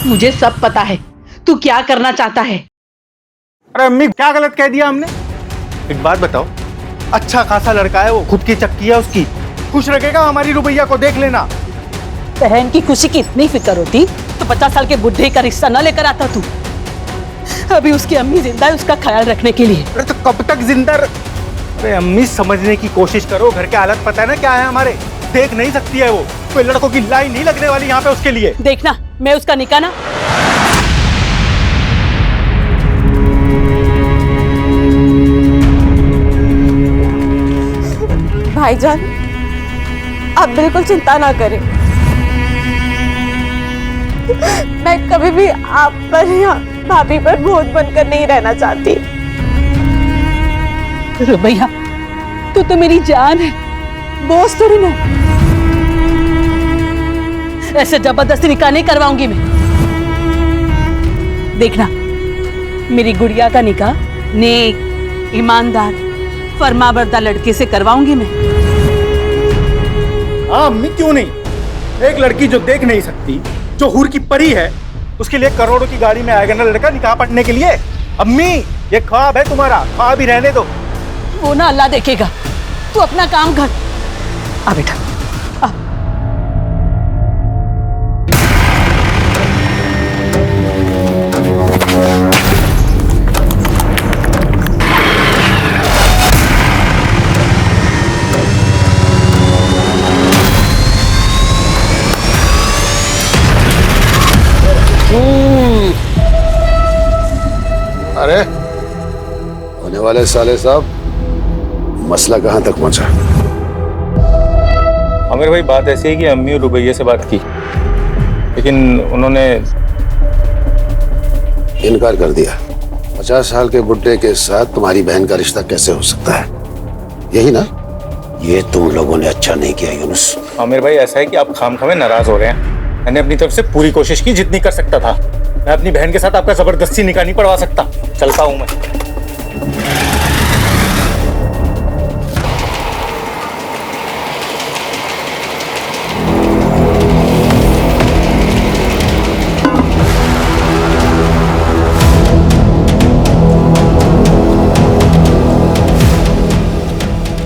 मुझे सब पता है तू क्या करना चाहता है। अरे अम्मी, क्या गलत कह दिया हमने? एक बात बताओ, अच्छा खासा लड़का है वो, खुद की चक्की है उसकी, खुश रखेगा हमारी रुबैया को, देख लेना। बहन की खुशी की इतनी फिक्र होती तो 50 साल के बुढ़े का रिश्ता न लेकर आता तू। अभी उसकी अम्मी जिंदा है उसका ख्याल रखने के लिए। अरे तो कब तक जिंदा अरे अम्मी, समझने की कोशिश करो, घर के हालत पता है ना क्या है हमारे, देख नहीं सकती है वो, कोई लड़कों की लाइन नहीं लगने वाली यहाँ पे उसके लिए। देखना मैं उसका निकाह ना। भाईजान, आप बिल्कुल चिंता ना करें। मैं कभी भी आप पर या भाभी पर बोझ बनकर नहीं रहना चाहती। रुबैया, तू तो मेरी जान है, बोझ थोड़ी ना। ऐसे जबरदस्ती निकाह नहीं करवाऊंगी मैं। देखना मेरी गुड़िया का निकाह नेक, ईमानदार, फरमाबरदार लड़के से करवाऊंगी मैं। हाँ अम्मी, क्यों नहीं। एक लड़की जो देख नहीं सकती, जो हूर की परी है, उसके लिए करोड़ों की गाड़ी में आएगा ना लड़का निकाह पढ़ने के लिए। अम्मी, ये ख्वाब है तुम्हारा, ख्वाब ही रहने दो। वो ना अल्लाह देखेगा, तू अपना काम कर। आ बेटा आ। अरे होने वाले साले साहब, मसला कहां तक पहुंचा? आमिर भाई, बात ऐसी है कि अम्मी और रुबैया से बात की, लेकिन उन्होंने इनकार कर दिया। 50 साल के बुड्ढे के साथ तुम्हारी बहन का रिश्ता कैसे हो सकता है? यही ना? ये तुम लोगों ने अच्छा नहीं किया यूनुस। आमिर भाई, ऐसा है कि आप खामखामे नाराज हो रहे हैं। मैंने अपनी तरफ से पूरी कोशिश की जितनी कर सकता था। मैं अपनी बहन के साथ आपका जबरदस्ती निकाह नहीं पढ़वा सकता। चलता हूं मैं।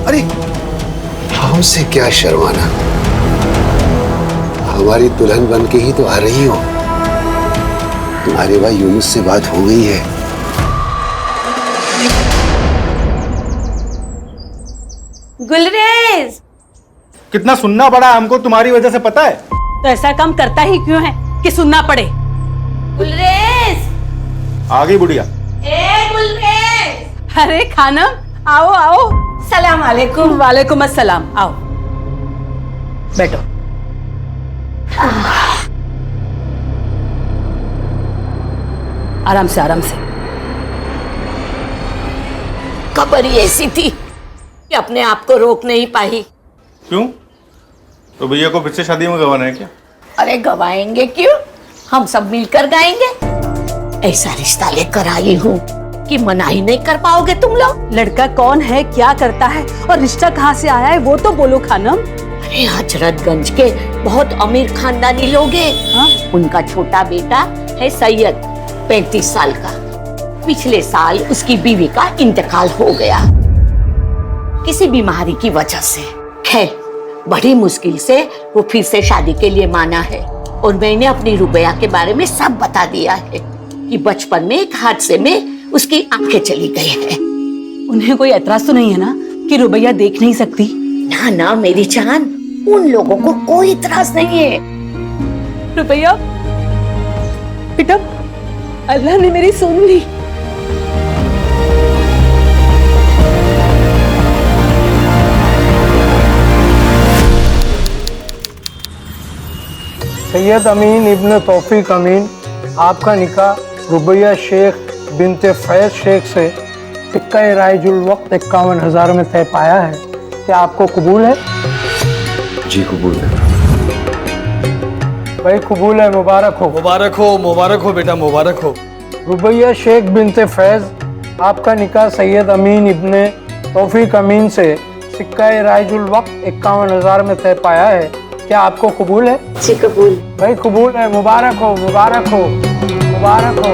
अरे हमसे क्या शर्माना, हमारी दुल्हन बन के ही तो आ रही हो। तुम्हारे भाई यूनुस से बात हो गई है। गुलरेज, कितना सुनना पड़ा हमको तुम्हारी वजह से, पता है? तो ऐसा काम करता ही क्यों है कि सुनना पड़े। गुलरेज, आ गई बुढ़िया। ए गुलरेज। अरे खानम, आओ आओ। सलाम वालेकुम। वालेकुम अस्सलाम, आओ बैठो। आराम से आराम से। खबर ही ऐसी थी कि अपने आप को रोक नहीं पाई। क्यों? रुबैया को फिर से शादी में गवाना है क्या? अरे गवाएंगे क्यों, हम सब मिलकर गाएंगे। ऐसा रिश्ता लेकर आई हूँ कि मना ही नहीं कर पाओगे तुम लोग। लड़का कौन है, क्या करता है और रिश्ता कहाँ से आया है वो तो बोलो खानम। अरे हजरतगंज के बहुत अमीर खानदानी लोग हैं। हाँ? उनका छोटा बेटा है सैयद, 35 साल का। पिछले साल उसकी बीवी का इंतकाल हो गया किसी बीमारी की वजह से। खैर बड़ी मुश्किल से वो फिर से शादी के लिए माना है, और मैंने अपनी रुबैया के बारे में सब बता दिया है कि बचपन में एक हादसे में उसकी आंखें चली गई है। उन्हें कोई एतराज तो नहीं है ना कि रुबैया देख नहीं सकती? ना ना मेरी जान, उन लोगों को कोई इतराज नहीं है। रुबैया बेटा, अल्लाह ने मेरी सुन ली। सैयद अमीन इब्न तौफीक अमीन, आपका निकाह रुबैया शेख बिनते फैज शेख से टिक्का राइजुल वक्त 51,000 में तय पाया है। क्या आपको कबूल है? जी कबूल है। भाई कबूल है, मुबारक हो। मुबारक हो, मुबारक हो बेटा, मुबारक हो। रुबैया शेख बिनते फैज, आपका निकाह सैयद अमीन इब्न तौफीक अमीन से सिक्का राइजुल वक्त 51,000 में तय पाया है। क्या आपको कबूल है? जी कबूल। भाई कबूल है, मुबारक हो, मुबारक हो, मुबारक हो।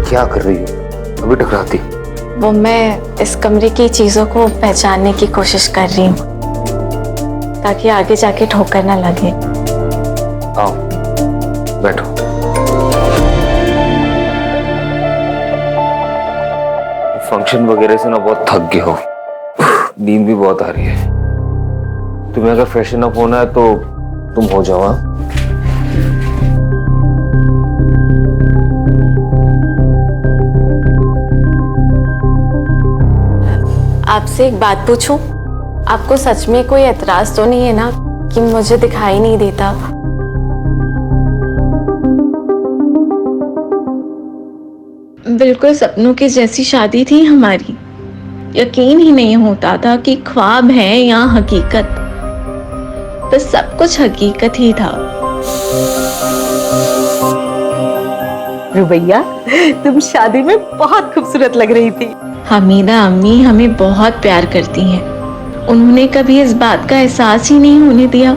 क्या कर रही हो? अभी टकराती। वो मैं इस कमरे की चीजों को पहचानने की कोशिश कर रही हूँ ताकि आगे जाके ठोकर ना लगे। आओ बैठो। फंक्शन वगैरह से ना बहुत थक गए हो, नींद भी बहुत आ रही है। तुम्हें अगर फ्रेशन अप होना है तो तुम हो जाओ। हाँ? आपसे एक बात पूछूं? आपको सच में कोई एतराज तो नहीं है ना कि मुझे दिखाई नहीं देता? बिल्कुल सपनों की जैसी शादी थी हमारी। यकीन ही नहीं होता था कि ख्वाब है या हकीकत। बस सब कुछ हकीकत ही था। रुबैया, तुम शादी में बहुत खूबसूरत लग रही थी। हमीदा अम्मी हमें बहुत प्यार करती हैं। उन्होंने कभी इस बात का एहसास ही नहीं होने दिया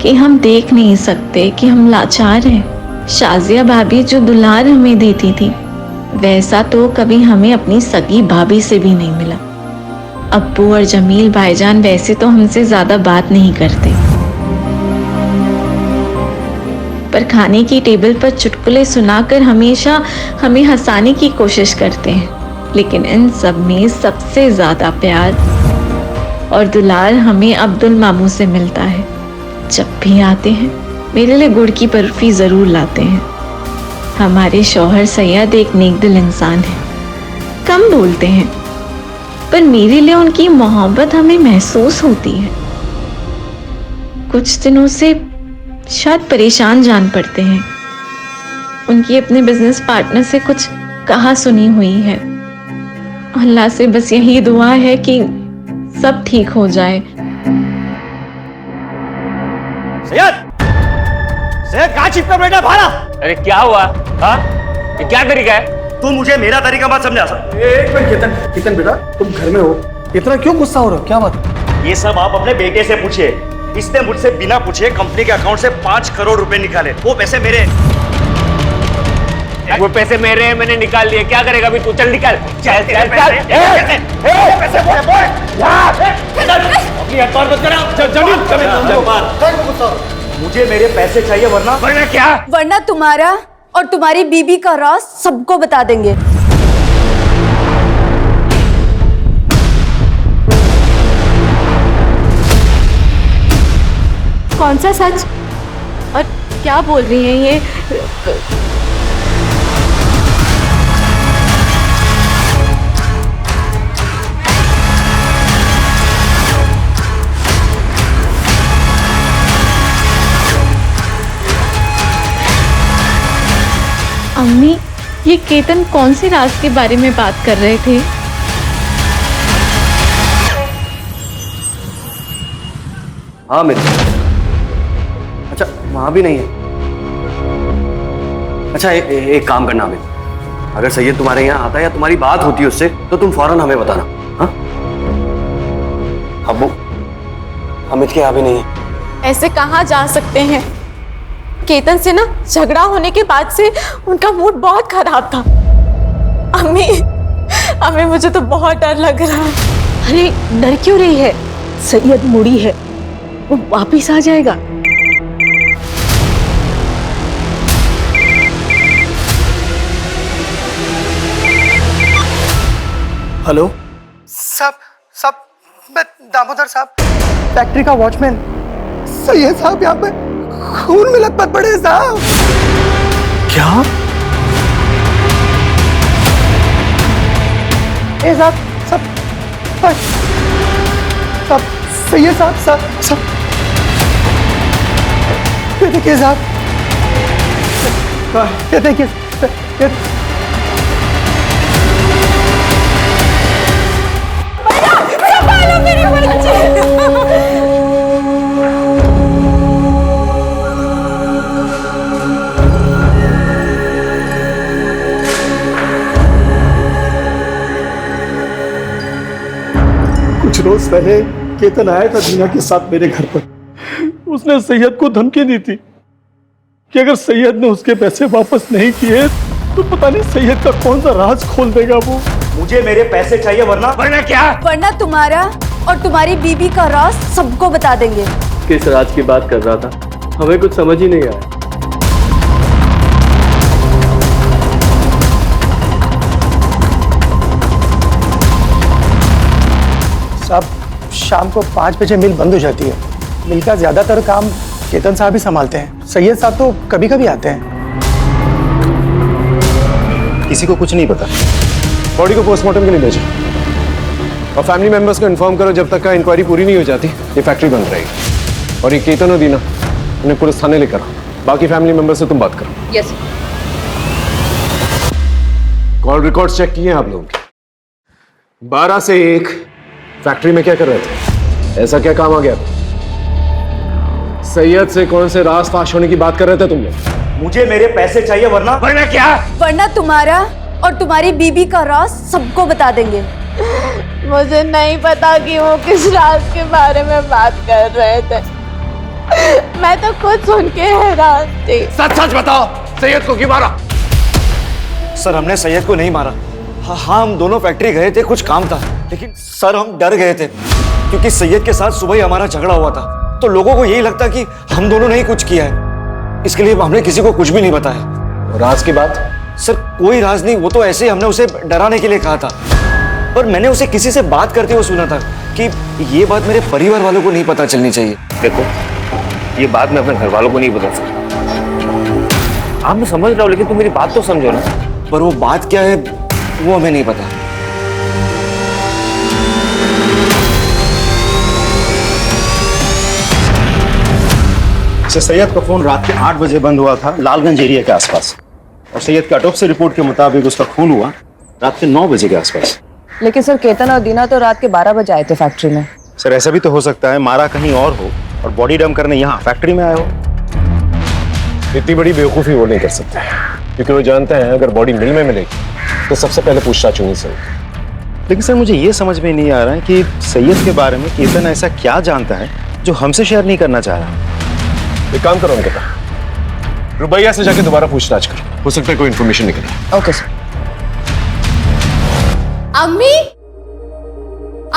कि हम देख नहीं सकते कि हम लाचार हैं। शाजिया भाभी जो दुलार हमें देती थी, वैसा तो कभी हमें अपनी सगी भाभी से भी नहीं मिला। अब्बू और जमील भाईजान वैसे तो हमसे ज्यादा बात नहीं करते, पर खाने की टेबल पर चुटकुले सुनाकर हमेशा हमें हंसाने की कोशिश करते हैं। लेकिन इन सब में सबसे ज्यादा प्यार और दुलार हमें अब्दुल मामू से मिलता है। जब भी आते हैं मेरे लिए गुड़ की बर्फी जरूर लाते हैं। हमारे शौहर सैयद एक नेकदिल इंसान है, कम बोलते हैं, पर मेरे लिए उनकी मोहब्बत हमें महसूस होती है। कुछ दिनों से शायद परेशान जान पड़ते हैं। उनकी अपने बिजनेस पार्टनर से कुछ कहा सुनी हुई है। अल्लाह से बस यही दुआ है कि सब ठीक हो जाए। सैयद, सैयद कहाँ छिपकर बैठा भाड़ा? अरे क्या हुआ? हाँ? ये क्या तरीका है? तू मुझे मेरा तरीका मत समझा। एक मिनट केतन, केतन बेटा तुम घर में हो, इतना क्यों गुस्सा हो रहे हो? क्या बात? ये सब आप अपने बेटे से पूछिए। इसने मुझसे बिना पूछे कंपनी के अकाउंट से 5 करोड़ रुपए निकाले। वो पैसे मेरे। वो पैसे मेरे हैं, मैंने निकाल लिए। क्या करेगा अभी तू? चल निकाल, चल चल चल। पैसे अपनी अखबार मत करा। मुझे मेरे पैसे चाहिए, वरना क्या? वरना तुम्हारा और तुम्हारी बीबी का राज सबको बता देंगे। कौन सा सच और क्या बोल रही हैं ये? अम्मी, ये केतन कौन सी राज के बारे में बात कर रहे थे? हाँ मित्र। अच्छा वहां भी नहीं है। अच्छा एक काम करना अमित, अगर सैयद तुम्हारे यहाँ आता है या तुम्हारी बात होती है उससे तो तुम फौरन हमें बताना। हाँ अब्बू, अमित के यहाँ भी नहीं है। ऐसे कहाँ जा सकते हैं? केतन से ना झगड़ा होने के बाद से उनका मूड बहुत खराब था। अम्मी, अम्मी मुझे तो बहुत डर लग रहा है। अरे डर क्यों रही है? सैयद मुड़ी है, वो वापिस आ जाएगा। हेलो साहब, मैं दामोदर साहब, फैक्ट्री का वॉचमैन। सैयद साहब यहाँ पे खून में लथपथ पड़े हैं साहब। क्या? ए साहब, साहब, सैयद साहब, ये देखिए साहब, ये देखिए, मेरा बाल कुछ रोज पहले केतन आया था दीना के साथ मेरे घर पर। उसने सैयद को धमकी दी थी कि अगर सैयद ने उसके पैसे वापस नहीं किए तो पता नहीं सैयद का कौन सा राज खोल देगा वो। मुझे मेरे पैसे चाहिए वरना क्या? वरना तुम्हारा और तुम्हारी बीबी का राज सबको बता देंगे। किस राज की बात कर रहा था, हमें कुछ समझ ही नहीं आया। साहब शाम को 5 बजे मिल बंद हो जाती है। मिल का ज्यादातर काम केतन साहब ही संभालते हैं। सैयद साहब तो कभी कभी आते हैं। किसी को कुछ नहीं पता। बॉडी को पोस्टमार्टम के लिए भेजो और फैमिली मेंबर्स को इन्फॉर्म करो जब तक का इंक्वायरी पूरी नहीं हो जाती ये फैक्ट्री बंद रहेगी। और ये केतन और दीना उन्हें पुलिस थाने लेकर आओ। बाकी फैमिली मेंबर से तुम बात करो। यस। कॉल रिकॉर्ड्स चेक किए हैं आप लोगों के? 12 से 1 फैक्ट्री में क्या कर रहे थे? ऐसा क्या काम आ गया? सैयद से कौन से राज फाश होने की बात कर रहे थे तुम लोग? मुझे मेरे पैसे चाहिए वरना क्या? वरना तुम्हारा और तुम्हारी बीबी का राज सबको बता देंगे। मुझे नहीं पता कि वो किस राज के बारे में बात कर रहे थे। मैं तो खुद सुन के हैरान थी। सच सच बताओ, सैयद को क्यों मारा? सर हमने सैयद को नहीं मारा। हाँ हम दोनों फैक्ट्री गए थे, कुछ काम था, लेकिन सर हम डर गए थे क्योंकि सैयद के साथ सुबह ही हमारा झगड़ा हुआ था। तो लोगों को यही लगता कि हम दोनों ने ही कुछ किया है, इसके लिए हमने किसी को कुछ भी नहीं बताया। राज की बात? सर कोई राज नहीं, वो तो ऐसे ही हमने उसे डराने के लिए कहा था। पर मैंने उसे किसी से बात करते हुए सुना था कि ये बात मेरे परिवार वालों को नहीं पता चलनी चाहिए। देखो, ये बात मैं अपने घर वालों को नहीं बता सकता। आप मैं समझ रहा हूँ, लेकिन तुम मेरी बात तो समझो ना। पर वो बात क्या है वो हमें नहीं पता। सैयद का फोन रात के 8 बजे बंद हुआ था लालगंज एरिया के आसपास, और सैयद के ऑटोप्सी रिपोर्ट के मुताबिक उसका खून हुआ रात के 9 बजे के आसपास। लेकिन सर केतन और दीना तो रात के 12 बजे आए थे फैक्ट्री में। सर ऐसा भी तो हो सकता है मारा कहीं और हो और बॉडी डंप करने यहाँ फैक्ट्री में आए हो। इतनी बड़ी बेवकूफी वो नहीं कर सकते क्योंकि वो जानते हैं अगर बॉडी मिल में मिलेगी तो सबसे पहले पूछताछ होनी चाहिए। लेकिन सर मुझे ये समझ में नहीं आ रहा है कि सैयद के बारे में केतन ऐसा क्या जानता है जो हमसे शेयर नहीं करना चाह रहा। एक काम करो उनके पास, रुबैया से जाके दोबारा पूछताछ करो, हो सकता है कोई इन्फॉर्मेशन निकले। Okay sir. अम्मी,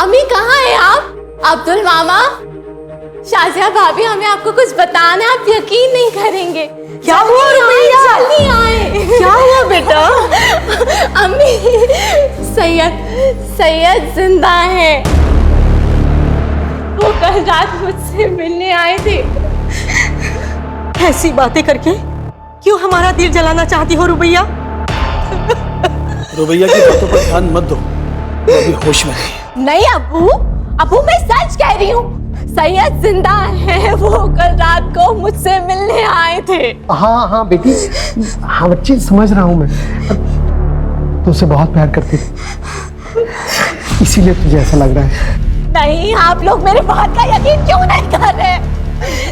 अम्मी कहाँ है आप? अब्दुल मामा, शाजिया भाभी, हमें आपको कुछ बताना है, आप यकीन नहीं करेंगे। क्या हुआ रुबैया? जल्दी आए। क्या हुआ बेटा? अम्मी, सैयद जिंदा है। वो कल रात मुझसे मिलने आए थे। ऐसी बातें करके क्यों हमारा दिल जलाना चाहती हो रुबैया? रुबैया की बातों पर ध्यान मत दो, वो अभी होश में नहीं। नहीं अबू मैं सच कह रही हूँ, सैयद जिंदा है। वो कल रात को मुझसे मिलने आए थे। हाँ बेटी, हाँ बच्ची समझ रहा हूँ मैं। तुमसे बहुत प्यार करती थी, इसीलिए तुझे ऐसा लग रहा है। नहीं, आप लोग मेरे बात का यकीन क्यों नहीं कर रहे?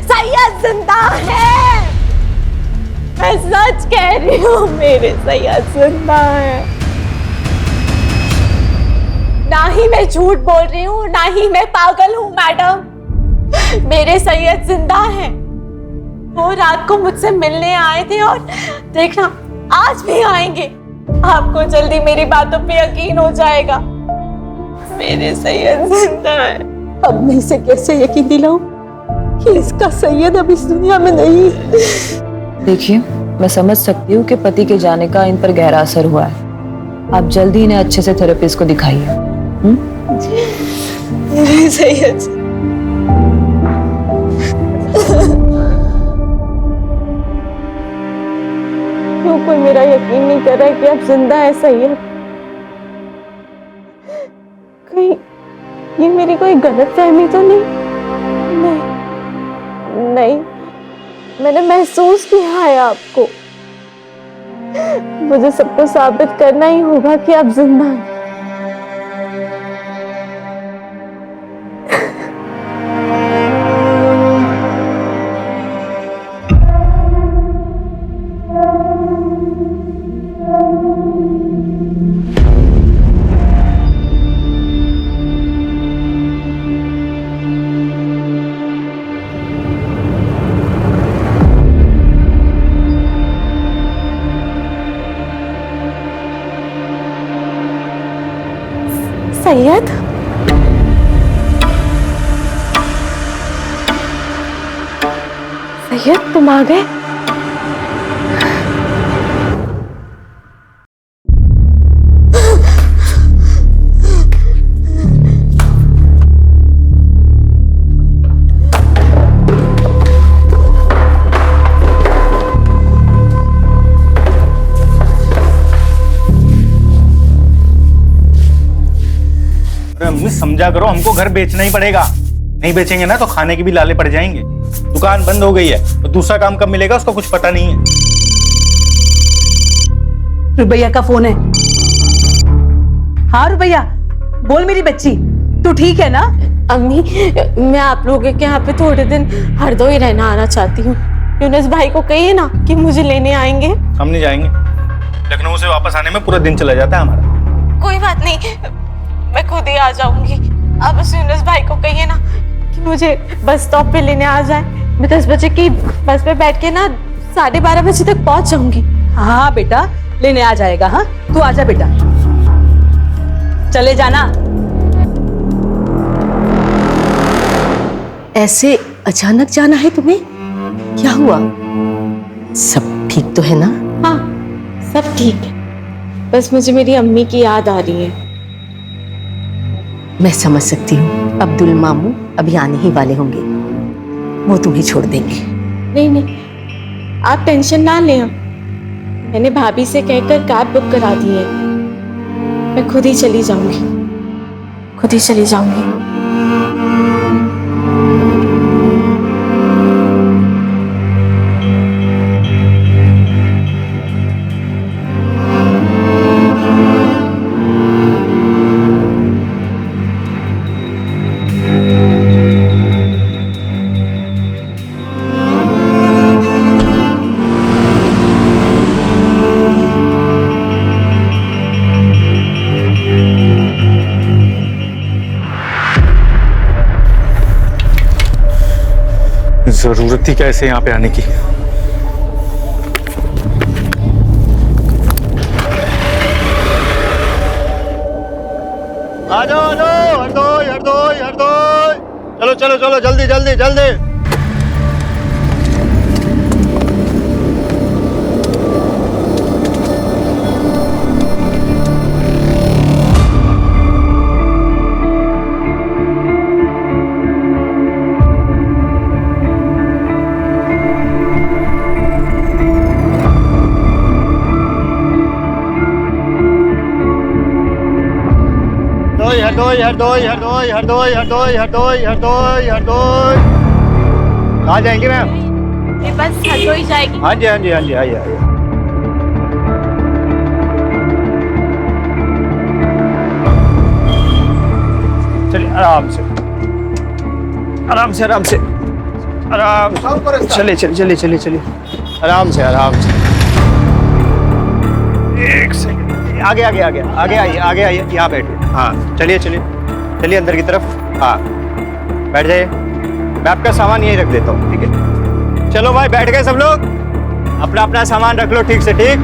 सैयद जिंदा है, मैं सच कह रही हूँ, मेरे सैयद जिंदा है। ना ही मैं झूठ बोल रही हूँ, ना ही मैं पागल हूँ मैडम। मेरे सैयद जिंदा है। वो रात को मुझसे मिलने आए थे और देखना आज भी आएंगे। आपको जल्दी मेरी बातों पे यकीन हो जाएगा। मेरे सैयद जिंदा है। अब मैं इसे कैसे यकीन दिलाऊं कि इसका सैयद अब इस दुनिया में नहीं? देखिए, मैं समझ सकती हूँ कि पति के जाने का इन पर गहरा असर हुआ है। आप जल्दी इन्हें अच्छे से थेरेपिस्ट को दिखाइए। मेरे सैयद, क्यों कोई मेरा यकीन नहीं कर रहा है कि अब जिंदा है सैयद? कहीं ये मेरी कोई गलतफहमी तो नहीं? नहीं, मैंने महसूस किया है आपको। मुझे सबको साबित करना ही होगा कि आप जिंदा हैं। सैयद तुम आ गए। अम्मी समझा करो, हमको घर बेचना ही पड़ेगा। नहीं बेचेंगे ना तो खाने के भी लाले पड़ जाएंगे। दुकान बंद हो गई है तो दूसरा काम कब मिलेगा उसका कुछ पता नहीं है। रुबैया का फोन है। हाँ रुबैया, बोल मेरी बच्ची, तू ठीक है ना? अम्मी, मैं आप लोगों के यहाँ पे थोड़े दिन हरदोई रहना आना चाहती हूँ। यूनुस भाई को कहिए ना कि मुझे लेने आएंगे। हम नहीं जाएंगे, लखनऊ से वापस आने में पूरा दिन चला जाता है हमारा। कोई बात नहीं, मैं खुद ही आ जाऊंगी। आप उस यूनुस भाई को कहिए ना कि मुझे बस स्टॉप पे लेने आ जाए। मैं 10 बजे की बस पे बैठ के ना 12:30 बजे तक पहुंच जाऊंगी। हाँ बेटा, लेने आ जाएगा। हाँ तू आजा बेटा, चले जाना। ऐसे अचानक जाना है तुम्हें? क्या हुआ? सब ठीक तो है ना? हाँ सब ठीक है, बस मुझे मेरी अम्मी की याद आ रही है। मैं समझ सकती हूँ, अब्दुल मामू अभी आने ही वाले होंगे, वो तुम्हें छोड़ देंगे। नहीं नहीं, आप टेंशन ना लें। मैंने भाभी से कहकर कैब बुक करा दी है। मैं खुद ही चली जाऊंगी, खुद ही चली जाऊंगी। जरूरत थी कैसे यहाँ पे आने की? आ जाओ हरदोई हरदोई हरदोई, चलो चलो चलो जल्दी जल्दी जल्दी। हरदोई हरदोई हरदोई हरदोई हरदोई हरदोई हरदोई हरदोई। कहाँ जाएंगे मैम? ये बस हरदोई जाएगी। हाँ जी हाँ जी हाँ जी, आइए आइए। चलिए आराम से आराम से आराम से आराम से, चलिए चलिए चलिए चलिए चलिए, आराम से आराम से। एक सेकंड, आगे आगे आगे आगे आइए, आगे आइए, यहाँ बैठिए। हाँ चलिए चलिए चलिए अंदर की तरफ। हाँ बैठ जाइए, मैं आपका सामान यहीं रख देता हूँ, ठीक है? चलो भाई बैठ गए सब लोग, अपना अपना सामान रख लो ठीक से, ठीक?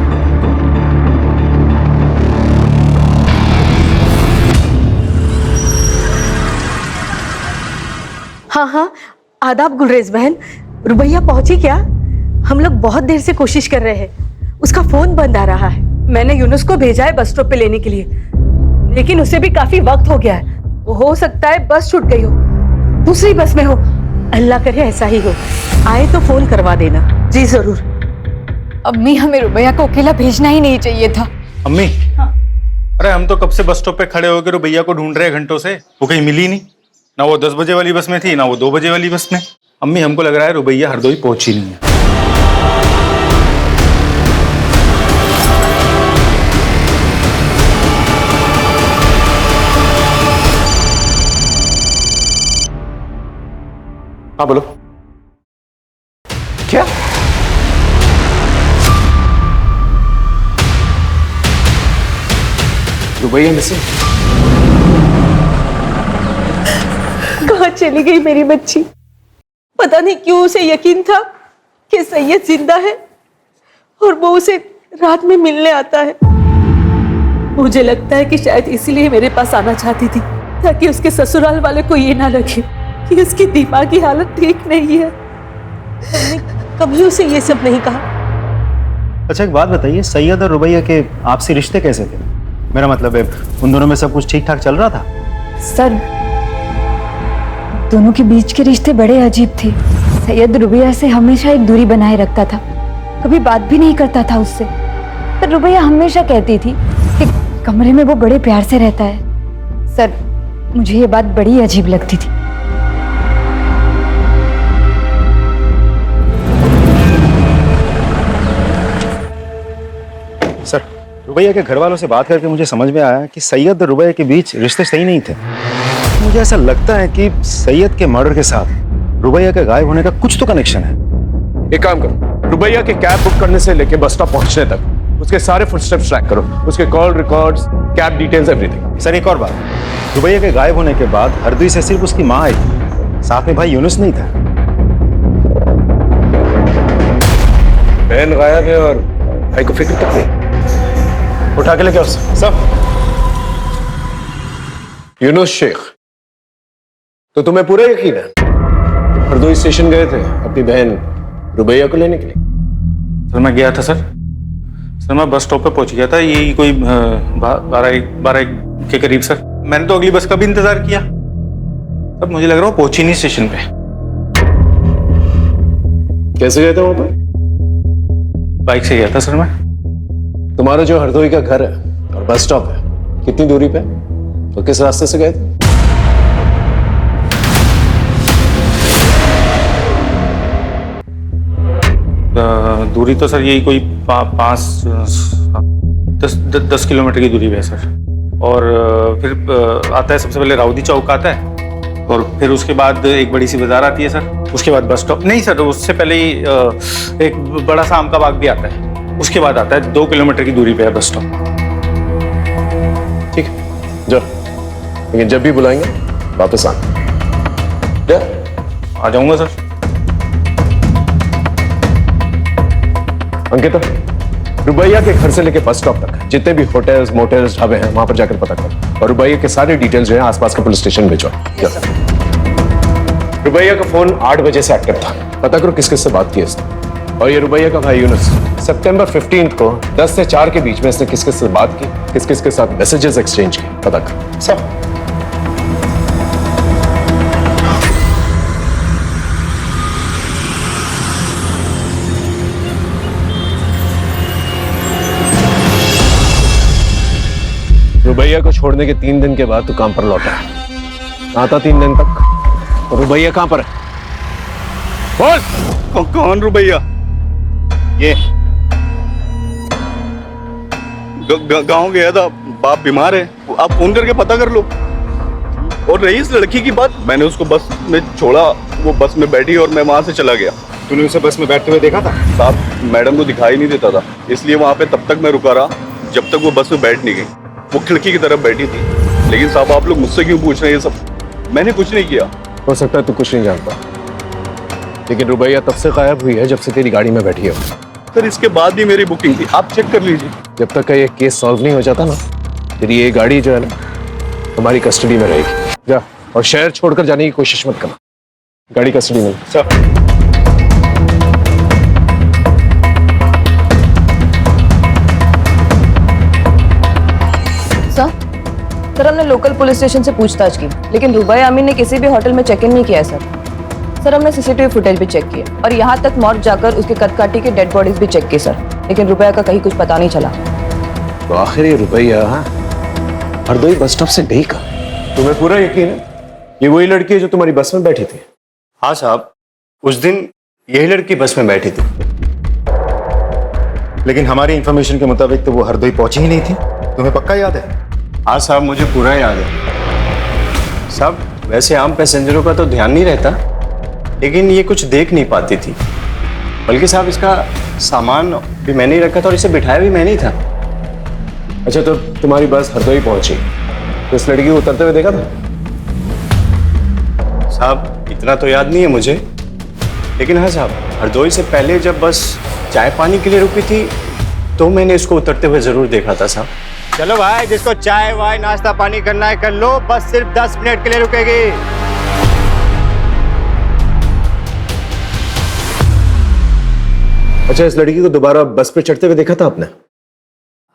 हाँ हाँ, आदाब गुलरेज बहन। रुबैया पहुंची क्या? हम लोग बहुत देर से कोशिश कर रहे हैं, उसका फोन बंद आ रहा है। मैंने यूनुस को भेजा है बस स्टॉप पे लेने के लिए, लेकिन उसे भी काफी वक्त हो गया है। हो सकता है बस छूट गई हो, दूसरी बस में हो। अल्लाह करे ऐसा ही हो। आए तो फोन करवा देना। जी जरूर। अम्मी, हमें रुबैया को अकेला भेजना ही नहीं चाहिए था। अम्मी हाँ। अरे हम तो कब से बस स्टॉप पे खड़े होकर रुबैया को ढूंढ रहे हैं घंटों से, वो कहीं मिली नहीं। ना वो 10 बजे वाली बस में थी, ना वो 2 बजे वाली बस में। अम्मी हमको लग रहा है रुबैया हरदोई पहुंची नहीं है। हाँ बोलो। क्या? रुबैया मिसिंग? कहाँ चली गई मेरी बच्ची? पता नहीं क्यों उसे यकीन था कि सैयद जिंदा है और वो उसे रात में मिलने आता है। मुझे लगता है कि शायद इसीलिए मेरे पास आना चाहती थी, ताकि उसके ससुराल वाले को ये ना लगे कि उसकी दिमागी हालत ठीक नहीं है। कभी उसे ये सब नहीं कहा। अच्छा एक बात बताइए, सैयद और रुबैया के आपसी रिश्ते कैसे थे? मेरा मतलब है उन दोनों में सब कुछ ठीक ठाक चल रहा था? सर, दोनों के बीच के रिश्ते बड़े अजीब थे। सैयद रुबैया से हमेशा एक दूरी बनाए रखता था, कभी बात भी नहीं करता था उससे। पर रुबैया हमेशा कहती थी कि कमरे में वो बड़े प्यार से रहता है। सर, मुझे ये बात बड़ी अजीब लगती थी। सर, रुबैया के घर वालों से बात करके मुझे समझ में आया कि सैयद और रुबैया के बीच रिश्ते सही नहीं थे। मुझे ऐसा लगता है कि सैयद के मर्डर के साथ रुबैया के गायब होने का कुछ तो कनेक्शन है। एक काम करो, रुबैया के कैब बुक करने से लेके बस स्टॉप पहुंचने तक उसके सारे फुटस्टेप्स ट्रैक करो, उसके call records, cab details, everything. Sir एक और बात, रुबैया के गायब होने के बाद हरदोई से सिर्फ उसकी माँ आई थी, साथ में भाई यूनुस नहीं था। बहन गायब है और भाई को फिक्र तक नहीं। उठा के लेके आओ सब। यूनुस शेख, तो तुम्हें पूरा यकीन है हरदोई स्टेशन गए थे अपनी बहन रुबैया को लेने के लिए? सर मैं गया था सर मैं बस स्टॉप पे पहुंच गया था, यही कोई 12 के करीब सर। मैंने तो अगली बस का भी इंतजार किया, तब मुझे लग रहा वो पहुंची नहीं स्टेशन पे। कैसे गए थे वहां पर? बाइक से गया था सर मैं। तुम्हारा जो हरदोई का घर है और बस स्टॉप है कितनी दूरी पे, तो किस रास्ते से गए थे? दूरी तो सर यही कोई 10 किलोमीटर की दूरी पे है सर। और फिर आता है सबसे पहले राउदी चौक आता है, और फिर उसके बाद एक बड़ी सी बाजार आती है सर। उसके बाद बस स्टॉप नहीं सर, उससे पहले ही एक बड़ा सा आम का बाग भी आता है। उसके बाद आता है 2 किलोमीटर की दूरी पे है बस स्टॉप। ठीक है जाओ, लेकिन जब भी बुलाएंगे वापस आना। आ जाऊंगा सर। अंकिता, रुबैया के घर से लेके बस स्टॉप तक जितने भी होटल्स, मोटल्स, ढाबे हैं वहां पर जाकर पता करो, और रुबैया के सारे डिटेल्स जो है आसपास के पुलिस स्टेशन भेजो। रुबैया का फोन 8 बजे से एक्टिव था, पता करो किस किस से बात की इसने। और ये रुबैया का भाई यूनुस सितंबर 15 को 10 से 4 के बीच में इसने किस किस से बात की, किस किस के साथ मैसेजेस एक्सचेंज किए, पता करो सब। रुबैया को छोड़ने के 3 दिन के बाद तू काम पर लौटा है। आता 3 दिन तक। और रुबैया कहां पर है? बोल। कौन रुबैया? ये गांव गया था, बाप बीमार है, आप फोन करके पता कर लो। और रही इस लड़की की बात, मैंने उसको बस में छोड़ा, वो बस में बैठी और मैं वहां से चला गया। तूने उसे बस में बैठते हुए देखा था? साहब मैडम को दिखाई नहीं देता था, इसलिए वहां पे तब तक मैं रुका रहा जब तक वो बस में बैठ नहीं गई। वो खिड़की की तरफ बैठी थी। लेकिन साहब आप लोग मुझसे क्यों पूछ रहे हैं ये सब? मैंने कुछ नहीं किया। हो सकता है तू कुछ नहीं जानता, लेकिन रुबैया तब से गायब हुई है जब से तेरी गाड़ी में बैठी हो। सर इसके बाद भी मेरी बुकिंग थी, आप चेक कर लीजिए। जब तक का ये केस सॉल्व नहीं हो जाता ना, तेरी ये गाड़ी जो है ना हमारी कस्टडी में रहेगी। जा, और शहर छोड़कर जाने की कोशिश मत करना। गाड़ी कस्टडी में। सर हमने लोकल पुलिस स्टेशन से पूछताछ की, लेकिन रुबैया अमीन ने किसी भी होटल में चेक इन नहीं किया है सर हमने सीसीटीवी फुटेज भी चेक किया, और यहाँ तक मॉर्ग जाकर उसके कदकाठी के डेड बॉडीज भी चेक की सर, लेकिन रुबैया का कहीं कुछ पता नहीं चला। तो आखिर ये रुबैया हरदोई बस स्टॉप से गई कहाँ? तुम्हें पूरा यकीन है ये वही लड़की है जो तुम्हारी बस में बैठी थी? हाँ साहब, उस दिन यही लड़की बस में बैठी थी। लेकिन हमारी इंफॉर्मेशन के मुताबिक तो वो हरदोई पहुंची ही नहीं थी। तुम्हें पक्का याद है? हाँ साहब, मुझे पूरा याद है साहब। वैसे आम पैसेंजरों का तो ध्यान नहीं रहता, लेकिन ये कुछ देख नहीं पाती थी। बल्कि साहब इसका सामान भी मैंने ही रखा था और इसे बिठाया भी मैंने ही था। अच्छा, तो तुम्हारी बस हरदोई पहुंची तो इस लड़की को उतरते हुए देखा था? साहब इतना तो याद नहीं है मुझे, लेकिन हाँ साहब, हरदोई से पहले जब बस चाय पानी के लिए रुकी थी तो मैंने इसको उतरते हुए जरूर देखा था साहब। चलो भाई, जिसको चाय वाय नाश्ता पानी करना है कर लो, बस सिर्फ 10 मिनट के लिए रुकेगी। अच्छा, इस लड़की को दोबारा बस पे चढ़ते हुए देखा था आपने?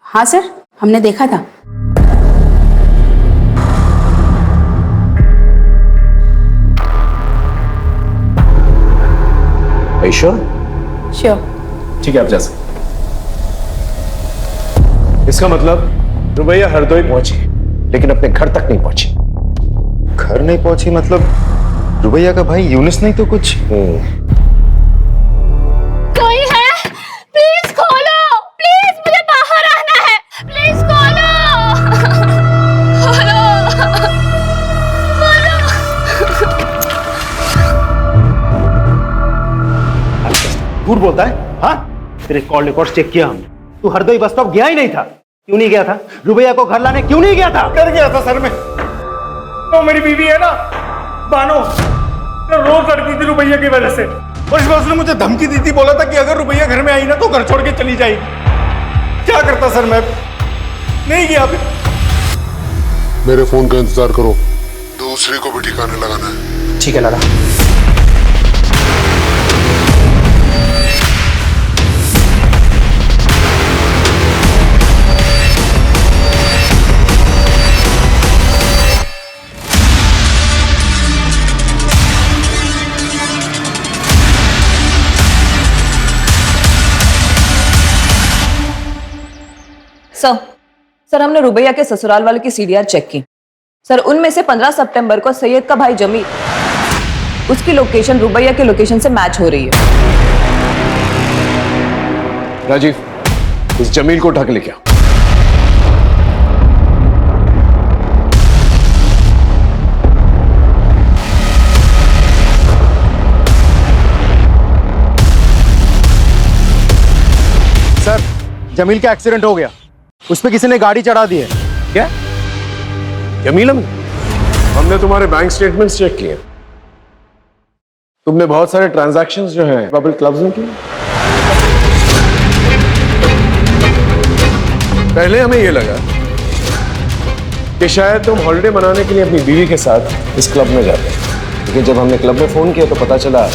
हाँ सर, हमने देखा था। श्योर? ठीक है, आप जा सकते। इसका मतलब रुबैया हरदोई पहुंची, लेकिन अपने घर तक नहीं पहुंची। घर नहीं पहुंची मतलब रुबैया का भाई यूनुस नहीं तो कुछ? कोई है? प्लीज खोलो, प्लीज, मुझे बाहर आना है, प्लीज खोलो, खोलो, झूठ बोलता है? हाँ, तेरे कॉल रिकॉर्ड चेक किया हमने, तू हरदोई बस स्टॉप गया ही नहीं था। क्यों नहीं गया था? रुबैया को घर लाने क्यों नहीं गया था? कर गया था सर मैं। तो मेरी बीवी है ना बानो, तो रोज लड़ती थी रुबैया की वजह से, और इस बार उसने मुझे धमकी दी थी, बोला था कि अगर रुबैया घर में आई ना तो घर छोड़ के चली जाएगी। क्या करता सर, मैं नहीं गया। मेरे फोन का इंतजार करो, दूसरे को भी ठिकाने लगाना है। ठीक है लाला। सर हमने रुबैया के ससुराल वाले की सीडीआर चेक की। सर उनमें से 15 सितंबर को सैयद का भाई जमील, उसकी लोकेशन रुबैया के लोकेशन से मैच हो रही है। राजीव, इस जमील को उठा के लेके आओ। सर, जमील का एक्सीडेंट हो गया, उस पे किसी ने गाड़ी चढ़ा दी है। क्या? जमील, हमने तुम्हारे बैंक स्टेटमेंट्स चेक किए। तुमने बहुत सारे ट्रांजैक्शंस जो हैं बबल क्लब्स में किए। पहले हमें यह लगा कि शायद तुम हॉलिडे मनाने के लिए अपनी बीवी के साथ इस क्लब में जाते, लेकिन जब हमने क्लब में फोन किया तो पता चला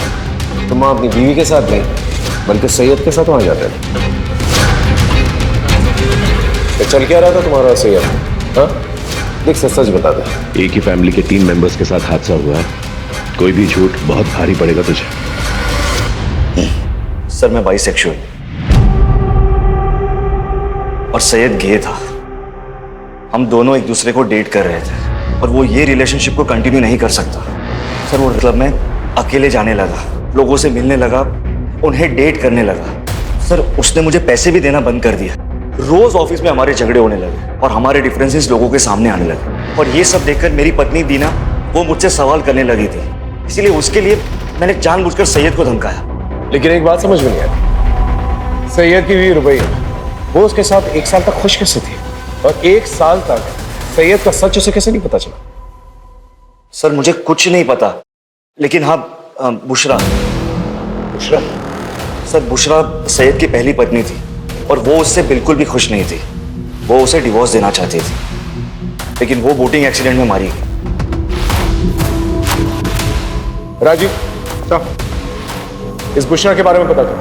तुम वहां अपनी बीवी के साथ नहीं बल्कि सैयद के साथ वहां जाते थे। तो चल क्या रहा था तुम्हारा और सैयद? हाँ, देख सच बता दे। एक ही फैमिली के 3 मेंबर्स के साथ हादसा हुआ है, कोई भी झूठ बहुत भारी पड़ेगा तुझे। सर, मैं बाइसेक्सुअल और सैयद गे था। हम दोनों एक दूसरे को डेट कर रहे थे और वो ये रिलेशनशिप को कंटिन्यू नहीं कर सकता। सर, वो क्लब में अकेले जाने लगा, लोगों से मिलने लगा, उन्हें डेट करने लगा। सर, उसने मुझे पैसे भी देना बंद कर दिया। रोज ऑफिस में हमारे झगड़े होने लगे और हमारे डिफरेंसेस लोगों के सामने आने लगे। और ये सब देखकर मेरी पत्नी दीना वो मुझसे सवाल करने लगी थी, इसीलिए उसके लिए मैंने जानबूझकर सैयद को धमकाया। लेकिन एक बात समझ में नहीं आई, सैयद की बीवी रुबैया, वो उसके साथ 1 साल तक खुश कैसे थी और 1 साल तक सैयद का सच उसे कैसे नहीं पता चला? सर, मुझे कुछ नहीं पता, लेकिन हाँ, बुशरा सर, बुशरा सैयद की पहली पत्नी थी और वो उससे बिल्कुल भी खुश नहीं थी। वो उसे डिवोर्स देना चाहती थी, लेकिन वो बोटिंग एक्सीडेंट में मारी गई। राजीव, इस बुशरा के बारे में पता कर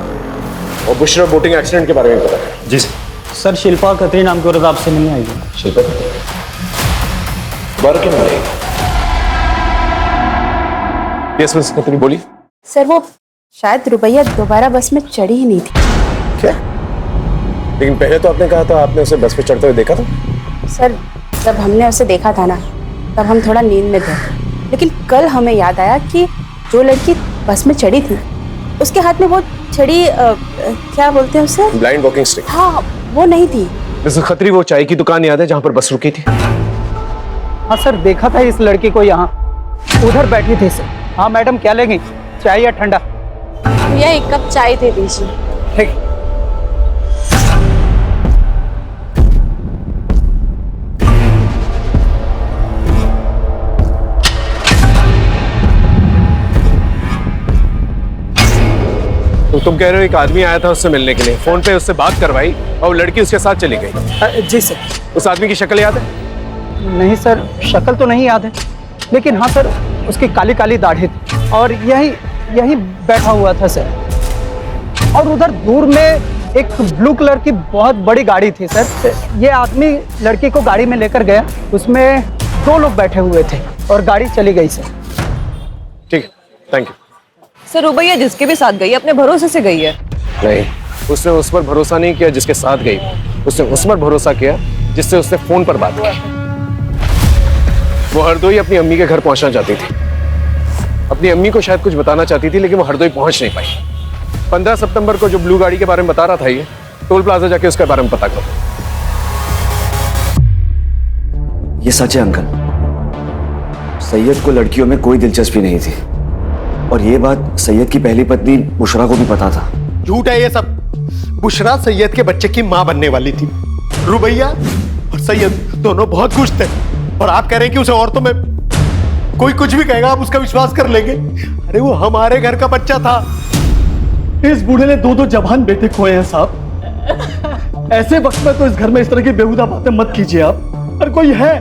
और बुशरा बोटिंग एक्सीडेंट के बारे में पता कर। जी सर। सर, शिल्पा खत्री नाम की औरत आपसे मिलने आएगी। शिल्पा खत्री दोबारा क्यों नहीं आएगी? यस मिस खत्री, बोली। सर, वो शायद रुबैया दोबारा बस में चढ़ी ही नहीं थी। क्या? लेकिन पहले तो आपने कहा था आपने उसे बस पे चढ़ते हुए देखा था। सर, जब हमने उसे देखा था ना, तब हम थोड़ा नींद में थे, लेकिन कल हमें याद आया कि जो लड़की बस में चढ़ी थी उसके हाथ में वो छड़ी, क्या बोलते हैं उसे? Blind walking stick. हाँ, वो नहीं थी। मिसेस खत्री, वो चाय की दुकान याद है जहां पर बस रुकी थी? हाँ सर, देखा था इस लड़की को यहाँ, उधर बैठी थी सर। हाँ मैडम, क्या लेंगी, चाय या ठंडा? भैया 1 कप चाय दे दीजिए। ठीक। तो तुम कह रहे हो एक आदमी आया था उससे मिलने के लिए, फोन पे उससे बात करवाई और वो लड़की उसके साथ चली गई? जी सर। उस आदमी की शक्ल याद है? नहीं सर, शक्ल तो नहीं याद है, लेकिन हाँ सर, उसकी काली काली दाढ़ी थी और यही बैठा हुआ था सर। और उधर दूर में एक ब्लू कलर की बहुत बड़ी गाड़ी थी सर। ये आदमी लड़की को गाड़ी में लेकर गया, उसमें 2 लोग बैठे हुए थे और गाड़ी चली गई सर। ठीक है, थैंक यू। सर रुबैया जिसके भी साथ गई है अपने भरोसे से गई है। नहीं, उसने उस पर भरोसा नहीं किया जिसके साथ गई, उसने उस पर भरोसा किया जिससे उसने फोन पर बात की। वो हरदोई अपनी अम्मी के घर पहुंचना चाहती थी, अपनी अम्मी को शायद कुछ बताना चाहती थी, लेकिन वो हरदोई पहुंच नहीं पाई। 15 सितंबर को जो ब्लू गाड़ी के बारे में बता रहा था, ये टोल प्लाजा जाके उसके बारे में पता करो। ये सच है अंकल, सैयद को लड़कियों में कोई दिलचस्पी नहीं थी और ये बात सैयद की पहली पत्नी बुशरा को भी पता था। झूठ है ये सब। बुशरा सैयद के बच्चे की मां बनने वाली थी। रुबैया और सैयद दोनों बहुत खुश थे और आप कह रहे हैं कि उसे औरतों में कोई कुछ भी कहेगा आप उसका विश्वास कर लेंगे। अरे वो हमारे घर का बच्चा था। इस बूढ़े ने 2 जवान बेटे खोए हैं साहब। ऐसे वक्त में तो इस घर में इस तरह की बेहुदा बातें मत कीजिए आप। और कोई है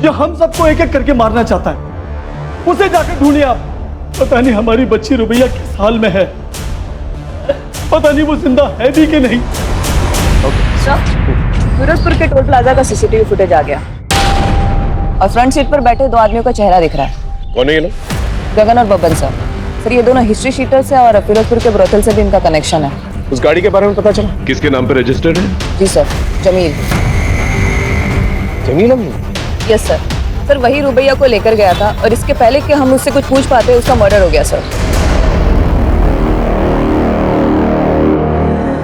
जो हम सबको एक एक करके मारना चाहता है, उसे जाकर ढूंढिए आप। पता नहीं हमारी बच्ची रुबैया किस हाल में है, पता नहीं वो जिंदा है भी कि नहीं। फिरोजपुर के टोल प्लाजा का सीसीटीवी फुटेज आ गया और फ्रंट सीट पर बैठे 2 आदमियों का चेहरा दिख रहा है। कौन है ये लोग? गगन और बब्बन सर। सर ये दोनों हिस्ट्री शीटर्स हैं और फिरोजपुर के ब्रोथल से भी इनका कनेक्शन है। उस गाड़ी के बारे में पता चला? किसके नाम पे रजिस्टर्ड है? जी सर, जमील। जमील अम्मी? Yes sir. सर वही रुबैया को लेकर गया था और इसके पहले कि हम उससे कुछ पूछ पाते उसका मर्डर हो गया सर।